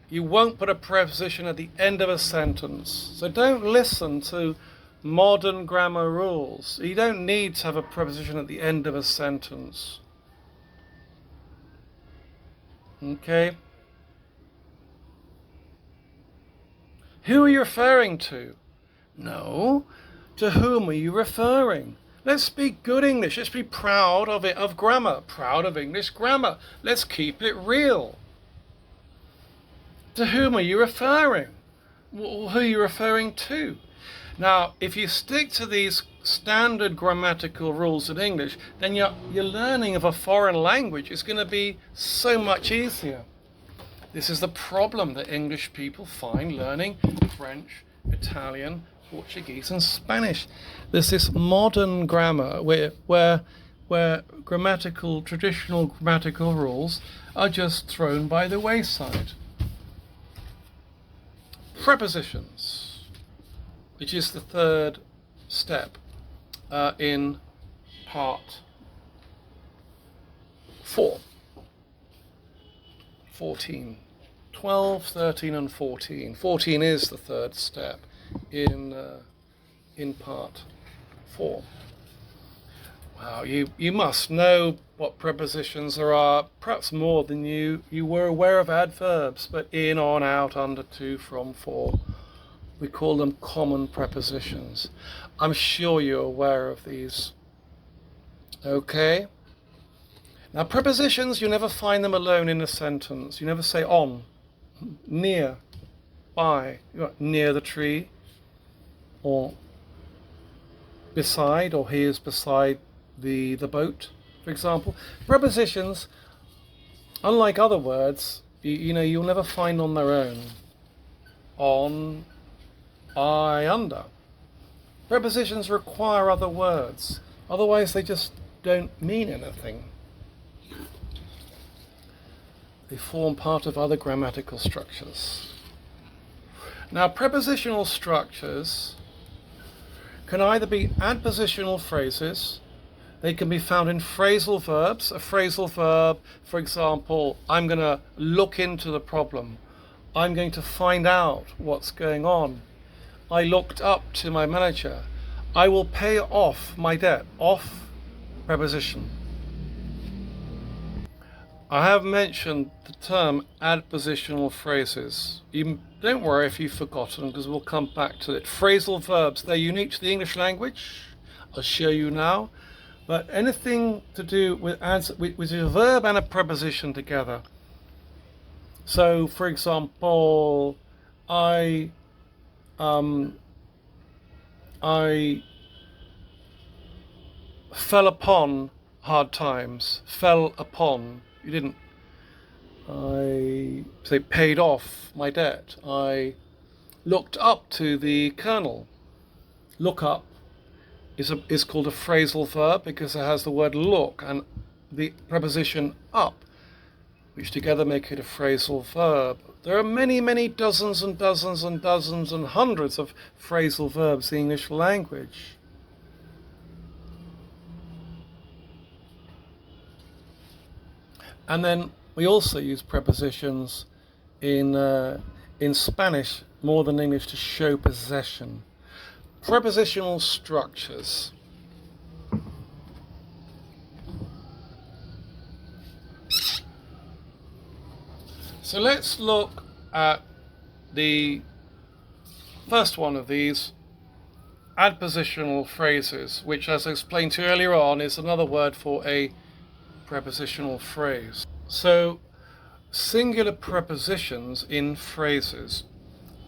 you won't put a preposition at the end of a sentence. So don't listen to modern grammar rules. You don't need to have a preposition at the end of a sentence. Okay? Who are you referring to? No. To whom are you referring? Let's speak good English. Let's be proud of it, of grammar, proud of English grammar. Let's keep it real. To whom are you referring? Who are you referring to? Now, if you stick to these standard grammatical rules in English, then your learning of a foreign language is going to be so much easier. This is the problem that English people find learning French, Italian, Portuguese and Spanish. There's this modern grammar where traditional grammatical rules are just thrown by the wayside. Prepositions, which is the third step in part 4. 14. 12, 13 and 14. 14 is the third step in part 4. Wow, you must know what prepositions there are, perhaps more than you were aware of adverbs, but in, on, out, under, to, from, for. We call them common prepositions. I'm sure you're aware of these. Okay? Now, prepositions, you never find them alone in a sentence. You never say on, near, by, near the tree, or beside, or he is beside the boat, for example. Prepositions, unlike other words, you'll never find on their own. On, I, under. Prepositions require other words. Otherwise, they just don't mean anything. They form part of other grammatical structures. Now, prepositional structures can either be adpositional phrases. They can be found in phrasal verbs. A phrasal verb, for example, I'm going to look into the problem. I'm going to find out what's going on. I looked up to my manager. I will pay off my debt. Off, preposition. I have mentioned the term adpositional phrases. Don't worry if you've forgotten, because we'll come back to it. Phrasal verbs, they're unique to the English language. I'll show you now. But anything to do with a verb and a preposition together. So, for example, I fell upon hard times. Fell upon. You didn't. I say paid off my debt. I looked up to the colonel. Look up is called a phrasal verb because it has the word look and the preposition up, which together make it a phrasal verb. There are many, many dozens and dozens and dozens and hundreds of phrasal verbs in the English language. And then we also use prepositions in Spanish more than English to show possession. Prepositional structures. So let's look at the first one of these, adpositional phrases, which, as I explained to you earlier on, is another word for a prepositional phrase. So, singular prepositions in phrases.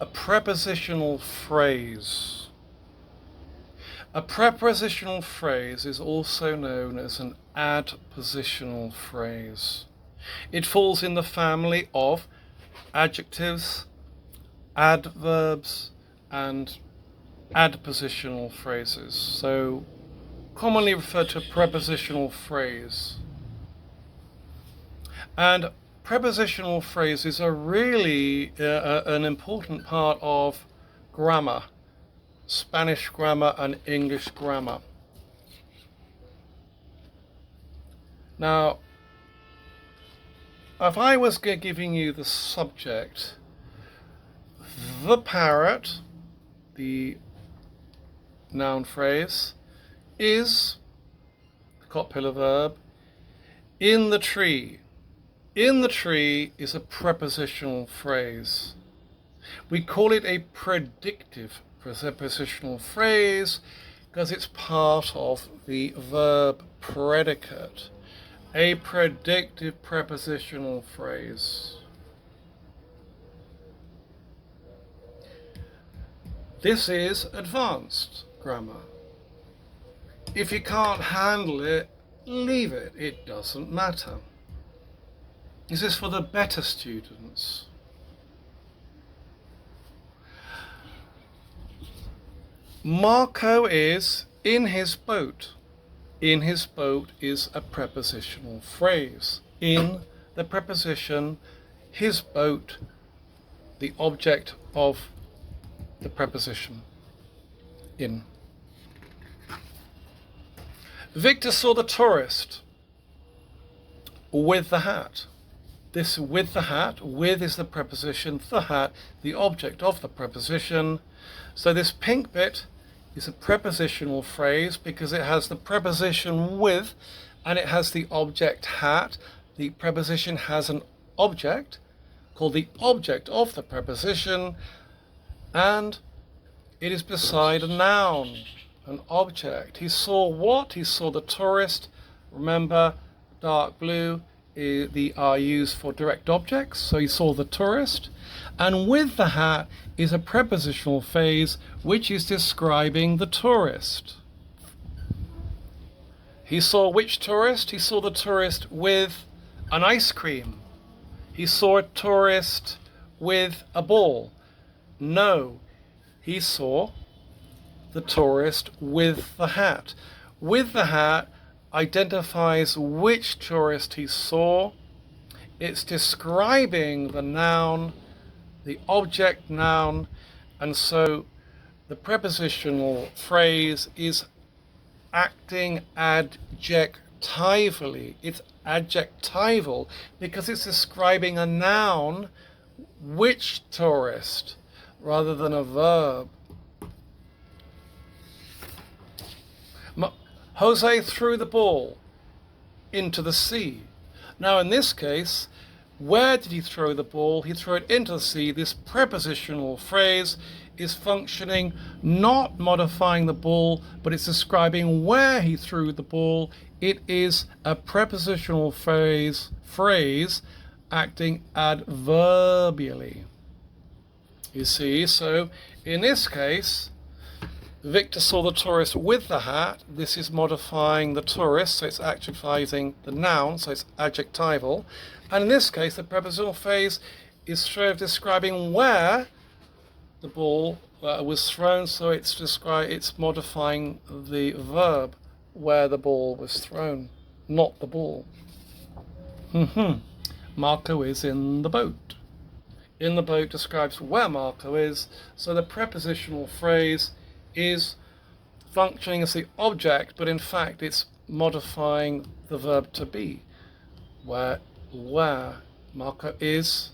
A prepositional phrase. A prepositional phrase is also known as an adpositional phrase. It falls in the family of adjectives, adverbs, and adpositional phrases. So, commonly referred to a prepositional phrase. And prepositional phrases are really an important part of grammar, Spanish grammar and English grammar. Now, if I was giving you the subject, the parrot, the noun phrase, is, the copula verb, in the tree. In the tree is a prepositional phrase. We call it a predictive prepositional phrase because it's part of the verb predicate, a predictive prepositional phrase. This is advanced grammar. If you can't handle it, leave it. It doesn't matter. This is for the better students. Marco is in his boat. In his boat is a prepositional phrase. In, the preposition, his boat, the object of the preposition, in. Victor saw the tourist with the hat. This with the hat, with is the preposition, the hat, the object of the preposition. So this pink bit is a prepositional phrase because it has the preposition with and it has the object hat. The preposition has an object called the object of the preposition, and it is beside a noun, an object. He saw what? He saw the tourist. Remember, dark blue, the are used for direct objects. So he saw the tourist. And with the hat is a prepositional phrase which is describing the tourist. He saw which tourist? He saw the tourist with an ice cream. He saw a tourist with a ball. No, he saw the tourist with the hat. With the hat identifies which tourist he saw. It's describing the noun, the object noun, and so the prepositional phrase is acting adjectively. It's adjectival because it's describing a noun, which tourist, rather than a verb. Jose threw the ball into the sea. Now in this case, where did he throw the ball? He threw it into the sea. This prepositional phrase is functioning, not modifying the ball, but it's describing where he threw the ball. It is a prepositional phrase acting adverbially. You see, so in this case, Victor saw the tourist with the hat. This is modifying the tourist, so it's adjectivizing the noun, so it's adjectival. And in this case, the prepositional phrase is describing where the ball was thrown, so it's modifying the verb where the ball was thrown, not the ball. Marco is in the boat. In the boat describes where Marco is, so the prepositional phrase is functioning as the object, but in fact it's modifying the verb to be. Where Marco is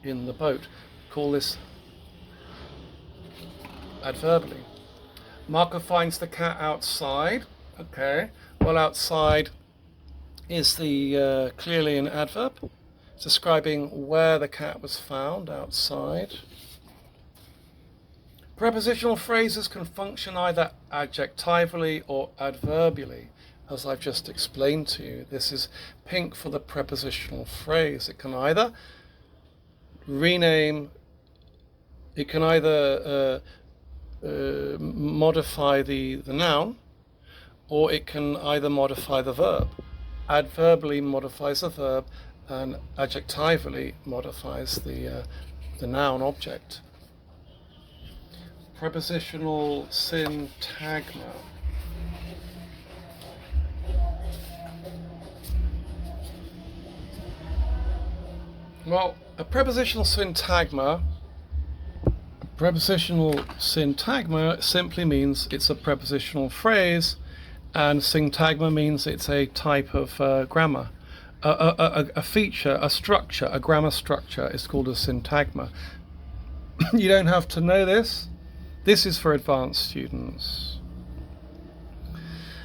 in the boat. Call this adverbally. Marco finds the cat outside. Okay, well, outside is the clearly an adverb. It's describing where the cat was found, outside. Prepositional phrases can function either adjectively or adverbially, as I've just explained to you. This is pink for the prepositional phrase. It can either modify the noun, or it can either modify the verb. Adverbally modifies the verb, and adjectively modifies the noun object. Prepositional syntagma. Well, a prepositional syntagma simply means it's a prepositional phrase, and syntagma means it's a type of grammar. A feature, a structure, a grammar structure is called a syntagma. You don't have to know this. This is for advanced students.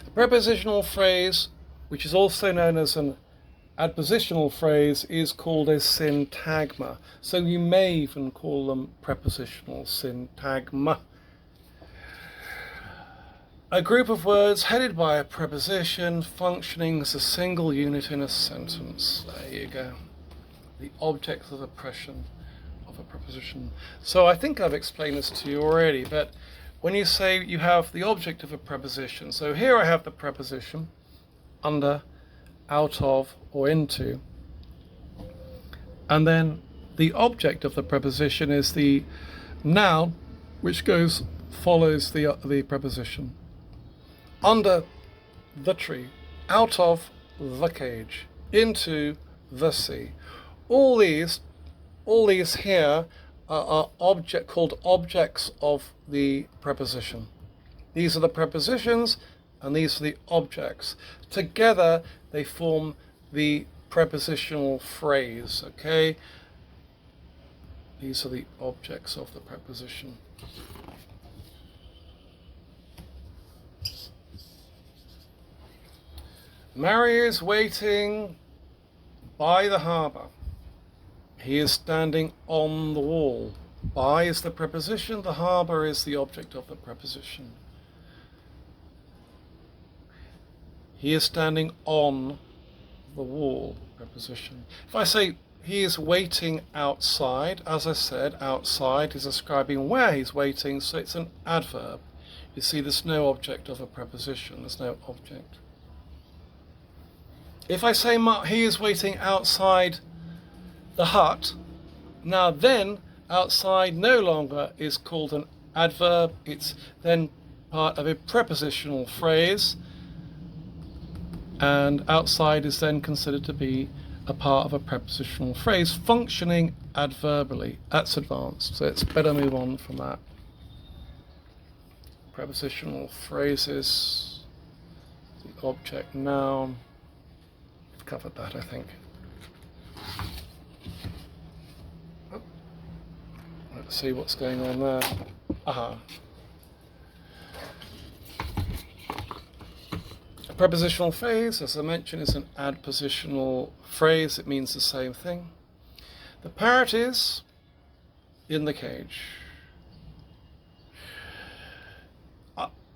A prepositional phrase, which is also known as an adpositional phrase, is called a syntagma. So you may even call them prepositional syntagma. A group of words headed by a preposition functioning as a single unit in a sentence. There you go. The object of the of a preposition. So I think I've explained this to you already, but when you say you have the object of a preposition, so here I have the preposition under, out of, or into, and then the object of the preposition is the noun which follows the preposition. Under the tree, out of the cage, into the sea. All these here are called objects of the preposition. These are the prepositions and these are the objects. Together they form the prepositional phrase, okay? These are the objects of the preposition. Mary is waiting by the harbour. He is standing on the wall. By is the preposition, the harbour is the object of the preposition. He is standing on the wall, preposition. If I say he is waiting outside, as I said, outside is describing where he's waiting, so it's an adverb. You see, there's no object of a preposition, there's no object. If I say he is waiting outside the hut, now then outside no longer is called an adverb, it's then part of a prepositional phrase, and outside is then considered to be a part of a prepositional phrase functioning adverbally. That's advanced, so it's better move on from that. Prepositional phrases, the object, noun. We've covered that, I think. Let's see what's going on there. Aha. A prepositional phrase, as I mentioned, is an adpositional phrase. It means the same thing. The parrot is in the cage.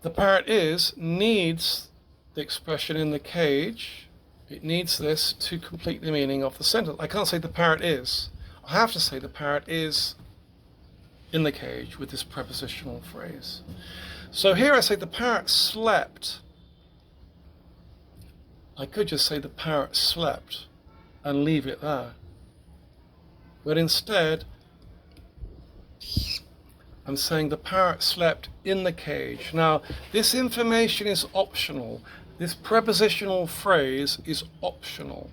The parrot is needs the expression in the cage. It needs this to complete the meaning of the sentence. I can't say the parrot is. I have to say the parrot is in the cage with this prepositional phrase. So here I say the parrot slept. I could just say the parrot slept and leave it there. But instead, I'm saying the parrot slept in the cage. Now, this information is optional. This prepositional phrase is optional.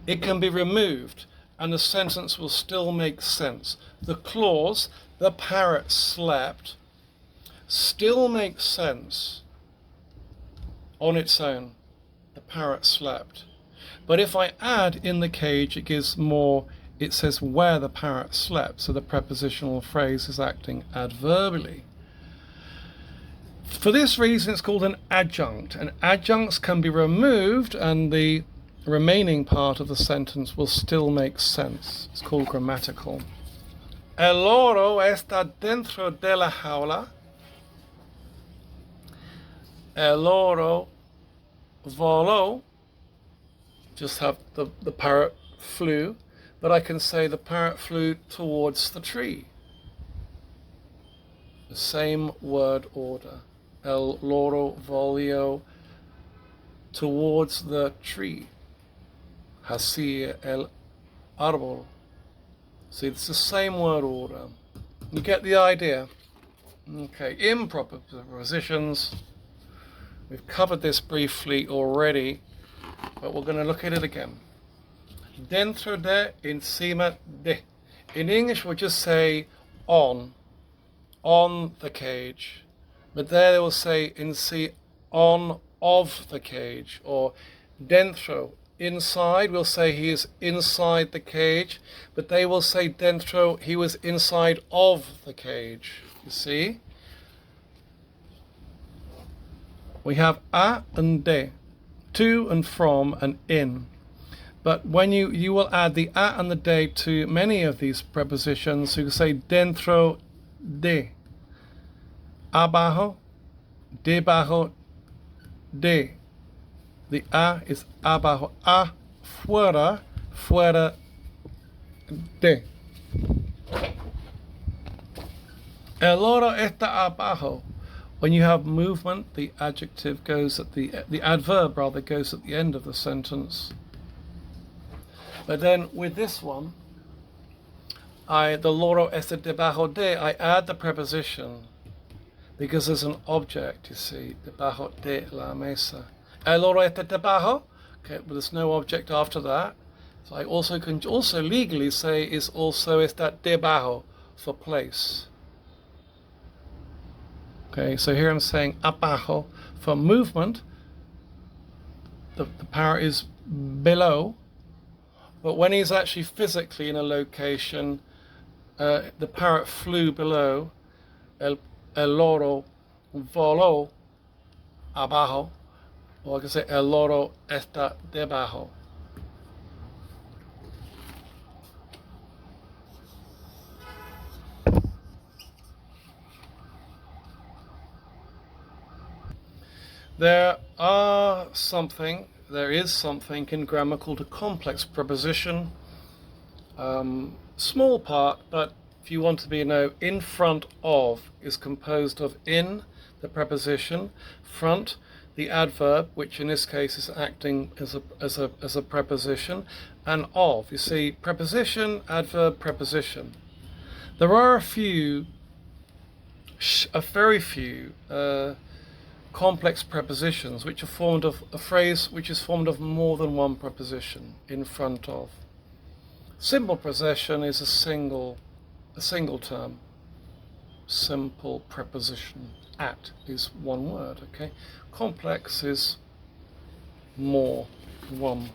It can be removed and the sentence will still make sense. The clause, the parrot slept, still makes sense on its own. The parrot slept. But if I add in the cage, it gives more, it says where the parrot slept, so the prepositional phrase is acting adverbially. For this reason, it's called an adjunct, and adjuncts can be removed and the remaining part of the sentence will still make sense. It's called grammatical. El loro está dentro de la jaula. El loro voló. Just have the parrot flew, but I can say the parrot flew towards the tree. The same word order. El loro voló towards the tree. Hacia el árbol. See, it's the same word order. You get the idea? Okay, improper prepositions. We've covered this briefly already, but we're going to look at it again. Dentro de, encima de. In English, we'll just say on the cage. But there they will say on of the cage, or dentro. Inside, we'll say he is inside the cage, but they will say dentro, he was inside of the cage. You see? We have a and de, to and from and in. But when you will add the a and the de to many of these prepositions, you can say dentro de, abajo debajo de. The a is abajo, afuera, fuera de. El oro está abajo. When you have movement, the adjective goes at the adverb rather goes at the end of the sentence. But then with this one, the loro está debajo de, I add the preposition because there's an object, you see, debajo de la mesa. El loro está debajo, okay, but there's no object after that. So I also can legally say is also está debajo for place. Okay, so here I'm saying abajo for movement. The parrot is below, but when he's actually physically in a location, the parrot flew below. El loro voló abajo, or I can say el loro está debajo. There is something in grammar called a complex preposition. Small part, but if you want to be in front of is composed of in, the preposition, front, the adverb, which in this case is acting as a preposition, and of. You see, preposition, adverb, preposition. There are very few complex prepositions which are formed of a phrase which is formed of more than one preposition in front of. Simple preposition is a single term. Simple preposition, at, is one word, okay? Complex is more than one.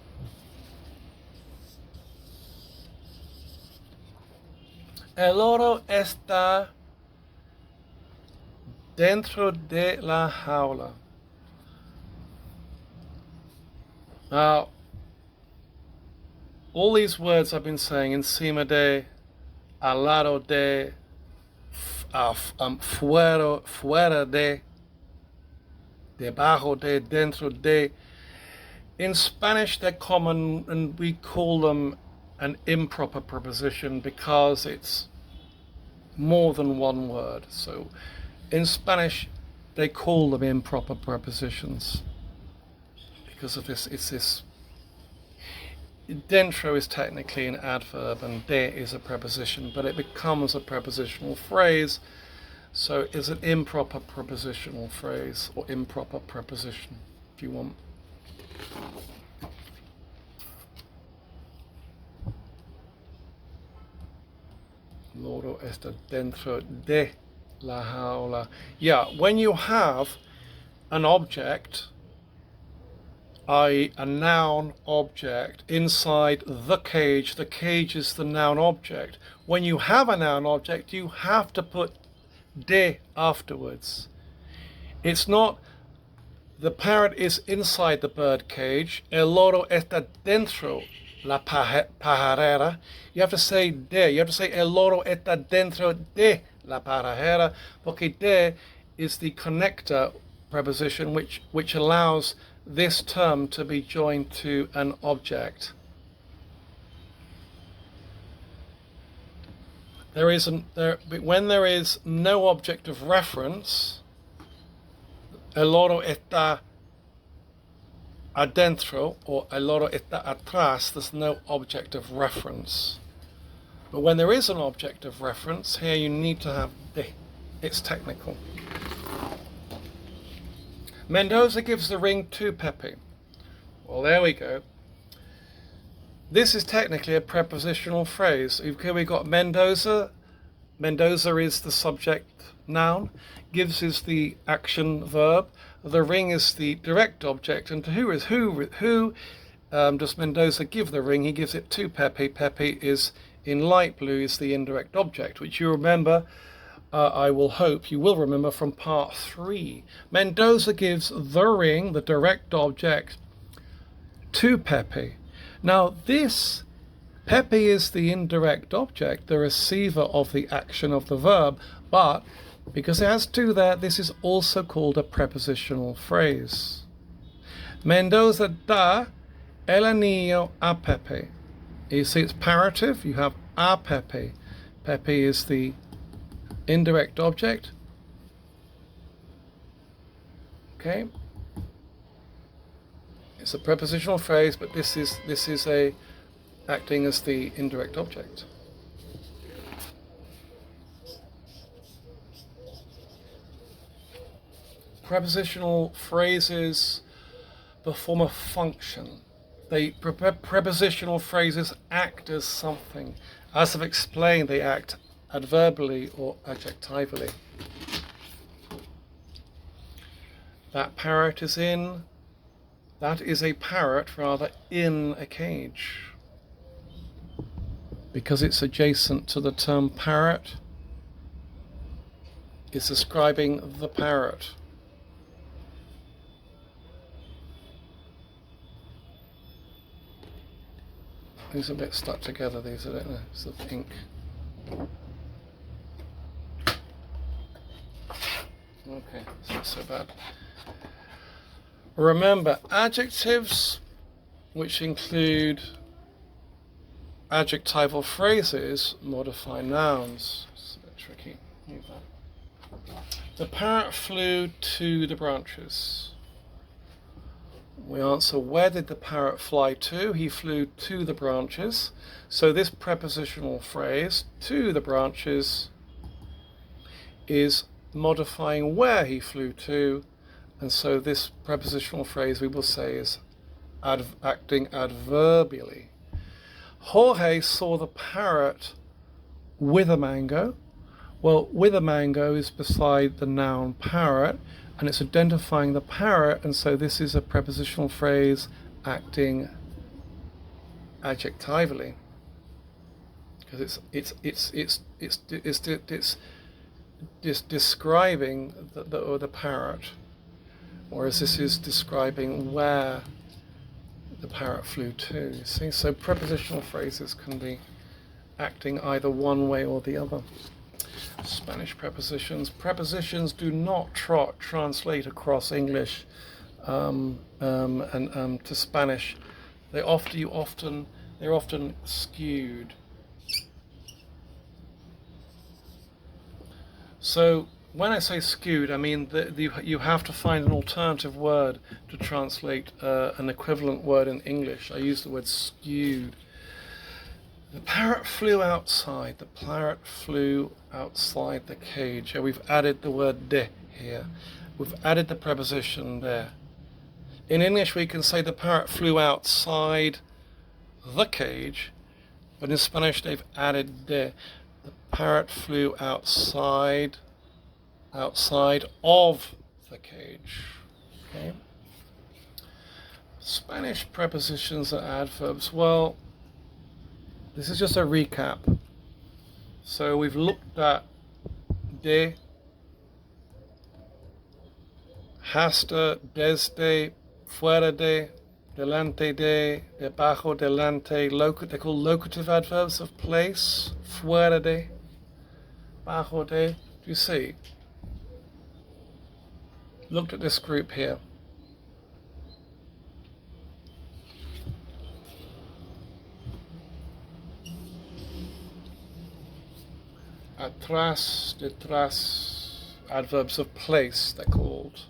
El oro está dentro de la jaula. Now, all these words I've been saying, encima de, al lado de, fuera de, debajo de, dentro de, in Spanish they're common and we call them an improper preposition because it's more than one word. So in Spanish, they call them improper prepositions because of this. It's this. Dentro is technically an adverb and de is a preposition, but it becomes a prepositional phrase. So it's an improper prepositional phrase or improper preposition, if you want. Loro está dentro de la jaula. Yeah, when you have an object, i.e. a noun object, inside the cage is the noun object. When you have a noun object, you have to put de afterwards. It's not the parrot is inside the bird cage, el loro está dentro la pajarera. You have to say de, you have to say el loro está dentro de la pajarera, porque de is the connector preposition which allows this term to be joined to an object. When there is no object of reference, el loro está adentro or el loro está atrás, there's no object of reference. But when there is an object of reference, here you need to have de. It's technical. Mendoza gives the ring to Pepe. Well, there we go. This is technically a prepositional phrase. Here we've got Mendoza. Mendoza is the subject noun. Gives is the action verb. The ring is the direct object. And to who does Mendoza give the ring? He gives it to Pepe. Pepe is, in light blue, is the indirect object, which you remember, I will hope you will remember from part 3. Mendoza gives the ring, the direct object, to Pepe. Now this, Pepe is the indirect object, the receiver of the action of the verb, but Because it has two there, this is also called a prepositional phrase. Mendoza da el anillo a Pepe. You see it's parative, you have a Pepe. Pepe is the indirect object. Okay? It's a prepositional phrase, but this is a acting as the indirect object. Prepositional phrases perform a function. Prepositional phrases act as something. As I've explained, they act adverbially or adjectively. That parrot is in. That is a parrot rather in a cage. Because it's adjacent to the term parrot, it's describing the parrot. These are a bit stuck together, these, I don't know, it's the ink. Okay, it's not so bad. Remember, adjectives, which include adjectival phrases, modify nouns. It's a bit tricky. Leave that. The parrot flew to the branches. We answer, where did the parrot fly to? He flew to the branches. So this prepositional phrase, to the branches, is modifying where he flew to. And so this prepositional phrase we will say is acting adverbially. Jorge saw the parrot with a mango. Well, with a mango is beside the noun parrot, and it's identifying the parrot, and so this is a prepositional phrase acting adjectively, because it's describing the parrot, whereas this is describing where the parrot flew to. You see, so prepositional phrases can be acting either one way or the other. Spanish prepositions. Prepositions do not translate across English and to Spanish. They're often skewed. So when I say skewed, I mean that you have to find an alternative word to translate an equivalent word in English. I use the word skewed. The parrot flew outside. The parrot flew outside the cage. We've added the word de here. We've added the preposition there. In English, we can say the parrot flew outside the cage, but in Spanish, they've added de. The parrot flew outside of the cage. Okay. Spanish prepositions and adverbs. Well, this is just a recap. So we've looked at de, hasta, desde, fuera de, delante de, debajo, delante. They're called locative adverbs of place. Fuera de, bajo de. Do you see? Looked at this group here. Atrás, detrás, adverbs of place, they're called.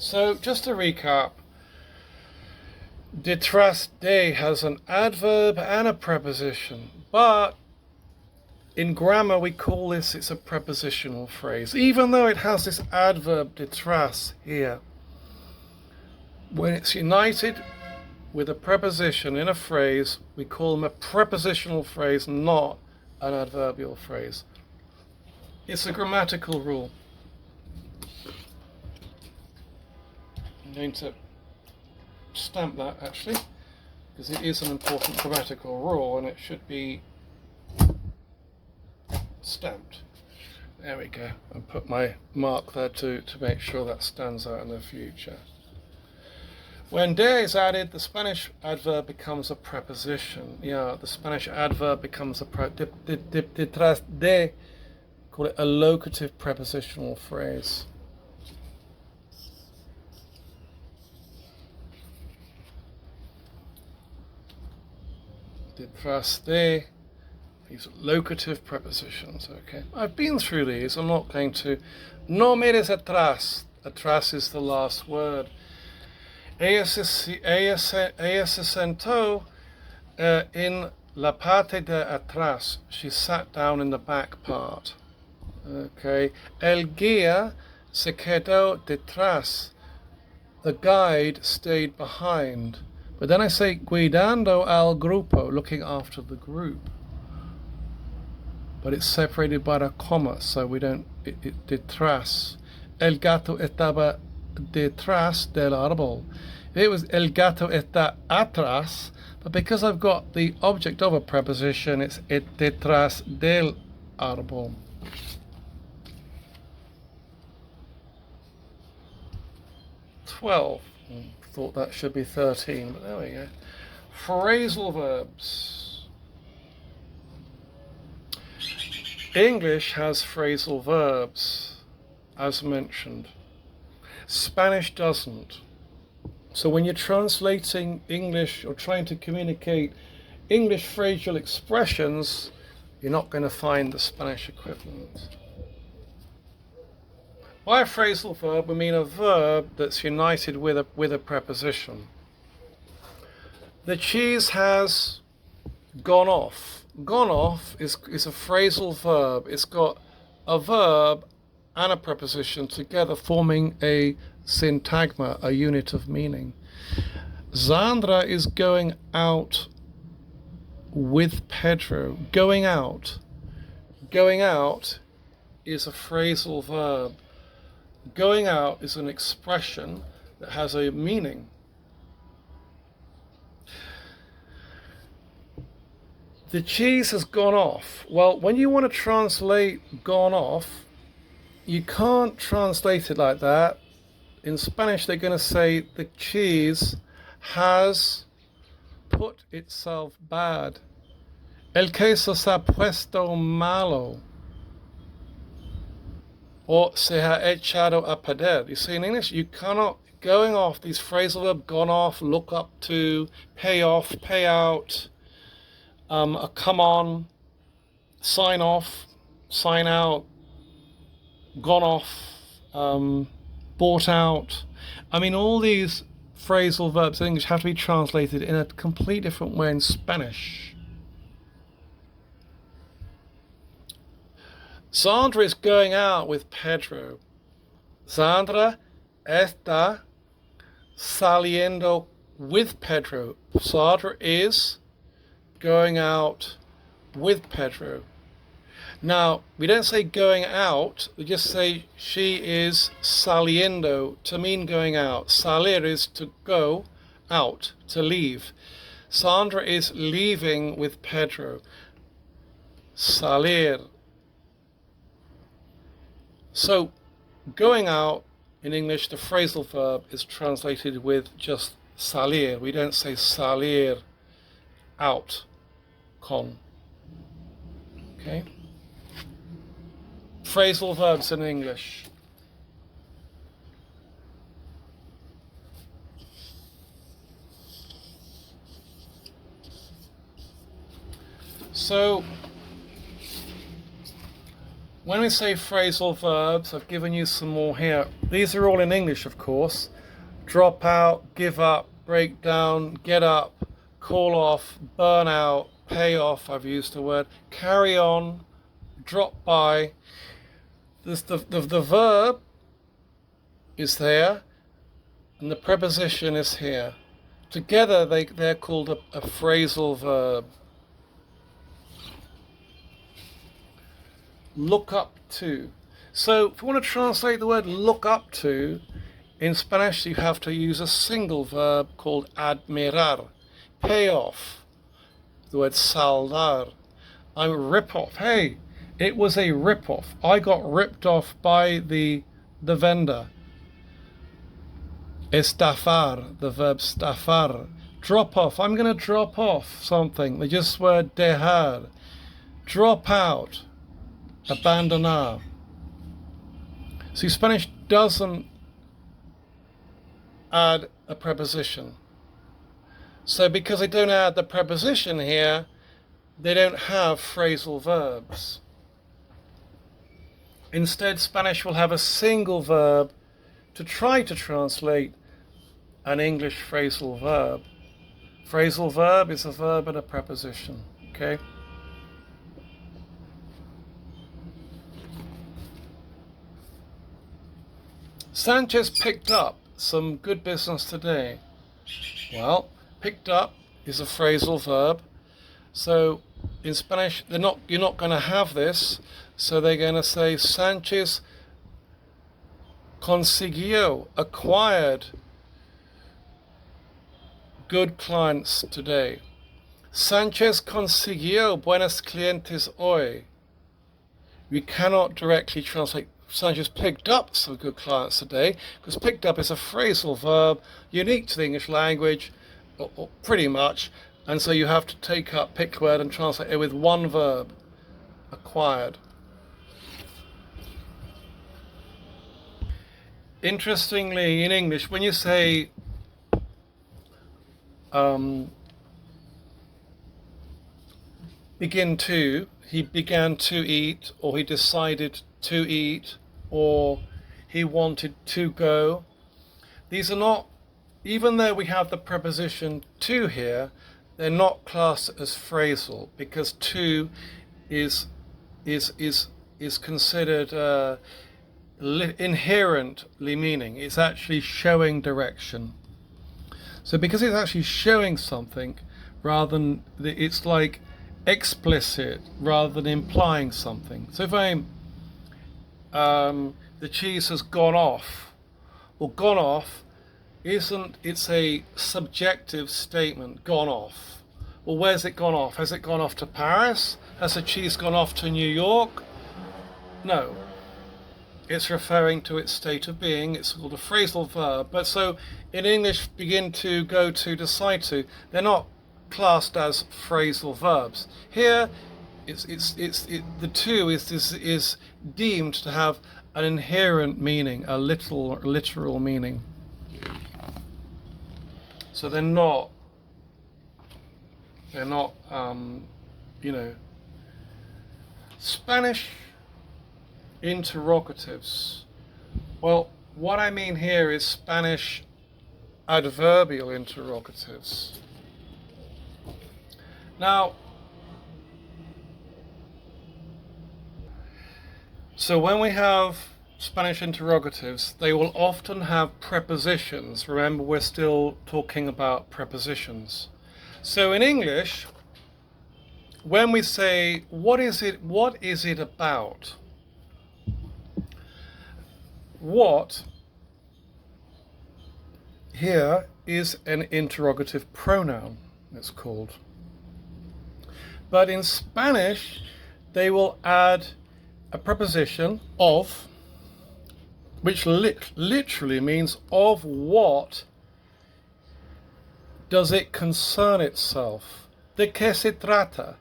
So, just to recap, detrás de has an adverb and a preposition, but in grammar we call this, it's a prepositional phrase, even though it has this adverb detrás here. When it's united with a preposition in a phrase, we call them a prepositional phrase, not an adverbial phrase. It's a grammatical rule. I'm going to stamp that actually, because it is an important grammatical rule and it should be stamped. There we go. And put my mark there to make sure that stands out in the future. When de is added, the Spanish adverb becomes a preposition. Yeah, the Spanish adverb becomes a detrás de, call it a locative prepositional phrase. Detrás de, these locative prepositions, okay? I've been through these, I'm not going to. No mires atrás. Atrás is the last word. Ella se sentó in la parte de atrás. She sat down in the back part. Okay. El guía se quedó detrás. The guide stayed behind. But then I say cuidando al grupo, looking after the group. But it's separated by a comma, so we don't. Detrás. El gato estaba detrás del árbol. It was el gato está atrás, but because I've got the object of a preposition, it's detrás del árbol. Thought that should be 13, but there we go. Phrasal verbs. English has phrasal verbs, as mentioned. Spanish doesn't. So when you're translating English or trying to communicate English phrasal expressions, you're not going to find the Spanish equivalent. By a phrasal verb, we mean a verb that's united with a preposition. The cheese has gone off. Gone off is a phrasal verb. It's got a verb and a preposition together forming a syntagma, a unit of meaning. Sandra is going out with Pedro. Going out. Going out is a phrasal verb. Going out is an expression that has a meaning. The cheese has gone off. Well, when you want to translate gone off, you can't translate it like that. In Spanish, they're going to say the cheese has put itself bad. El queso se ha puesto malo. Or se ha echado a perder. You see, in English, you cannot, going off, these phrasal verbs, gone off, look up to, pay off, pay out, a come on, sign off, sign out, gone off, bought out. I mean, all these phrasal verbs in English have to be translated in a complete different way in Spanish. Sandra is going out with Pedro. Sandra está saliendo with Pedro. Sandra is going out with Pedro. Now, we don't say going out, we just say she is saliendo to mean going out. Salir is to go out, to leave. Sandra is leaving with Pedro. Salir. So, going out, in English, the phrasal verb is translated with just salir. We don't say salir, out, con. Okay? Phrasal verbs in English. So, when we say phrasal verbs, I've given you some more here. These are all in English, of course. Drop out, give up, break down, get up, call off, burn out, pay off, I've used the word, carry on, drop by. The verb is there, and the preposition is here. Together, they're called a phrasal verb. Look up to. So if you want to translate the word look up to, in Spanish you have to use a single verb called admirar. Pay off. The word saldar. I'm rip off. Hey, it was a rip off. I got ripped off by the vendor. Estafar, the verb stafar. Drop off. I'm going to drop off something. The just word dejar. Drop out. Abandonar. See, Spanish doesn't add a preposition. So because they don't add the preposition here, they don't have phrasal verbs. Instead, Spanish will have a single verb to try to translate an English phrasal verb. Phrasal verb is a verb and a preposition, okay? Sanchez picked up some good business today. Well, picked up is a phrasal verb. So in Spanish, you're not going to have this. So they're going to say Sanchez consiguió, acquired good clients today. Sanchez consiguió buenos clientes hoy. We cannot directly translate Sanchez picked up some good clients today, because picked up is a phrasal verb unique to the English language, or pretty much, and so you have to take up picked word and translate it with one verb, acquired. Interestingly, in English, when you say begin to, he began to eat, or he decided to eat, or he wanted to go. These are not, even though we have the preposition to here, they're not classed as phrasal, because to is considered inherently meaning. It's actually showing direction. So because it's actually showing something, rather than it's like explicit rather than implying something. So if the cheese has gone off, or gone off it's a subjective statement, gone off. Well, where's it gone off? Has it gone off to Paris? Has the cheese gone off to New York? No. It's referring to its state of being. It's called a phrasal verb. But so in English, begin to, go to, decide to, they're not classed as phrasal verbs. Here, the to is deemed to have an inherent meaning, a literal meaning. So they're not Spanish interrogatives. Well, what I mean here is Spanish adverbial interrogatives. Now, so when we have Spanish interrogatives, they will often have prepositions. Remember, we're still talking about prepositions. So in English, when we say, what is it about? What here is an interrogative pronoun, it's called. But in Spanish, they will add a preposition of, which literally means of what does it concern itself? ¿De qué se trata?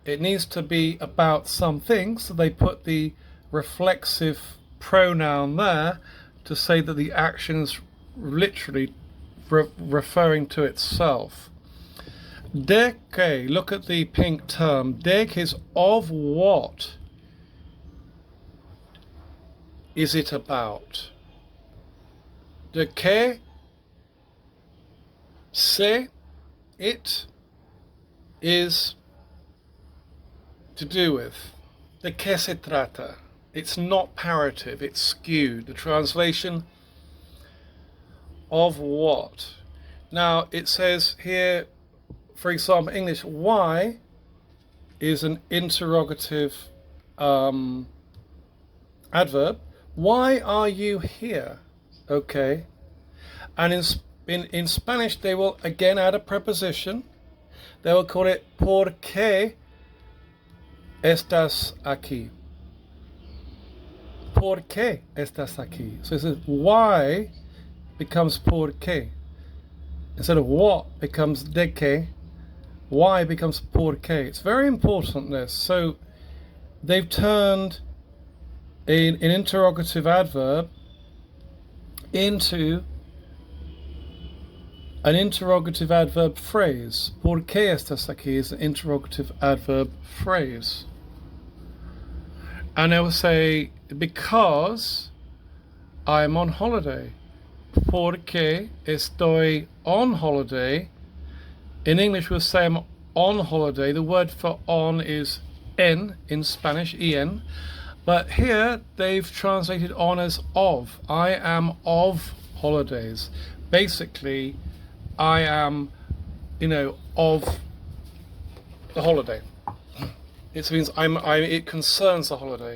It needs to be about something, so they put the reflexive pronoun there to say that the action is literally referring to itself. De que, look at the pink term. De que is of what is it about? De que se it is to do with. De que se trata. It's not parative, it's skewed. The translation of what? Now it says here, for example, English, why is an interrogative adverb. Why are you here? Okay. And in Spanish, they will again add a preposition. They will call it ¿por qué estás aquí? ¿Por qué estás aquí? So it says, why becomes porque. Instead of what becomes de que, why becomes porque. It's very important, this. So they've turned an interrogative adverb into an interrogative adverb phrase. ¿Por qué estás aquí is an interrogative adverb phrase. And they will say, because I'm on holiday. Porque estoy on holiday. In English we'll say I'm on holiday. The word for on is en in Spanish, en. But here they've translated on as of. I am of holidays. Basically, I am, of the holiday. It means it concerns the holiday.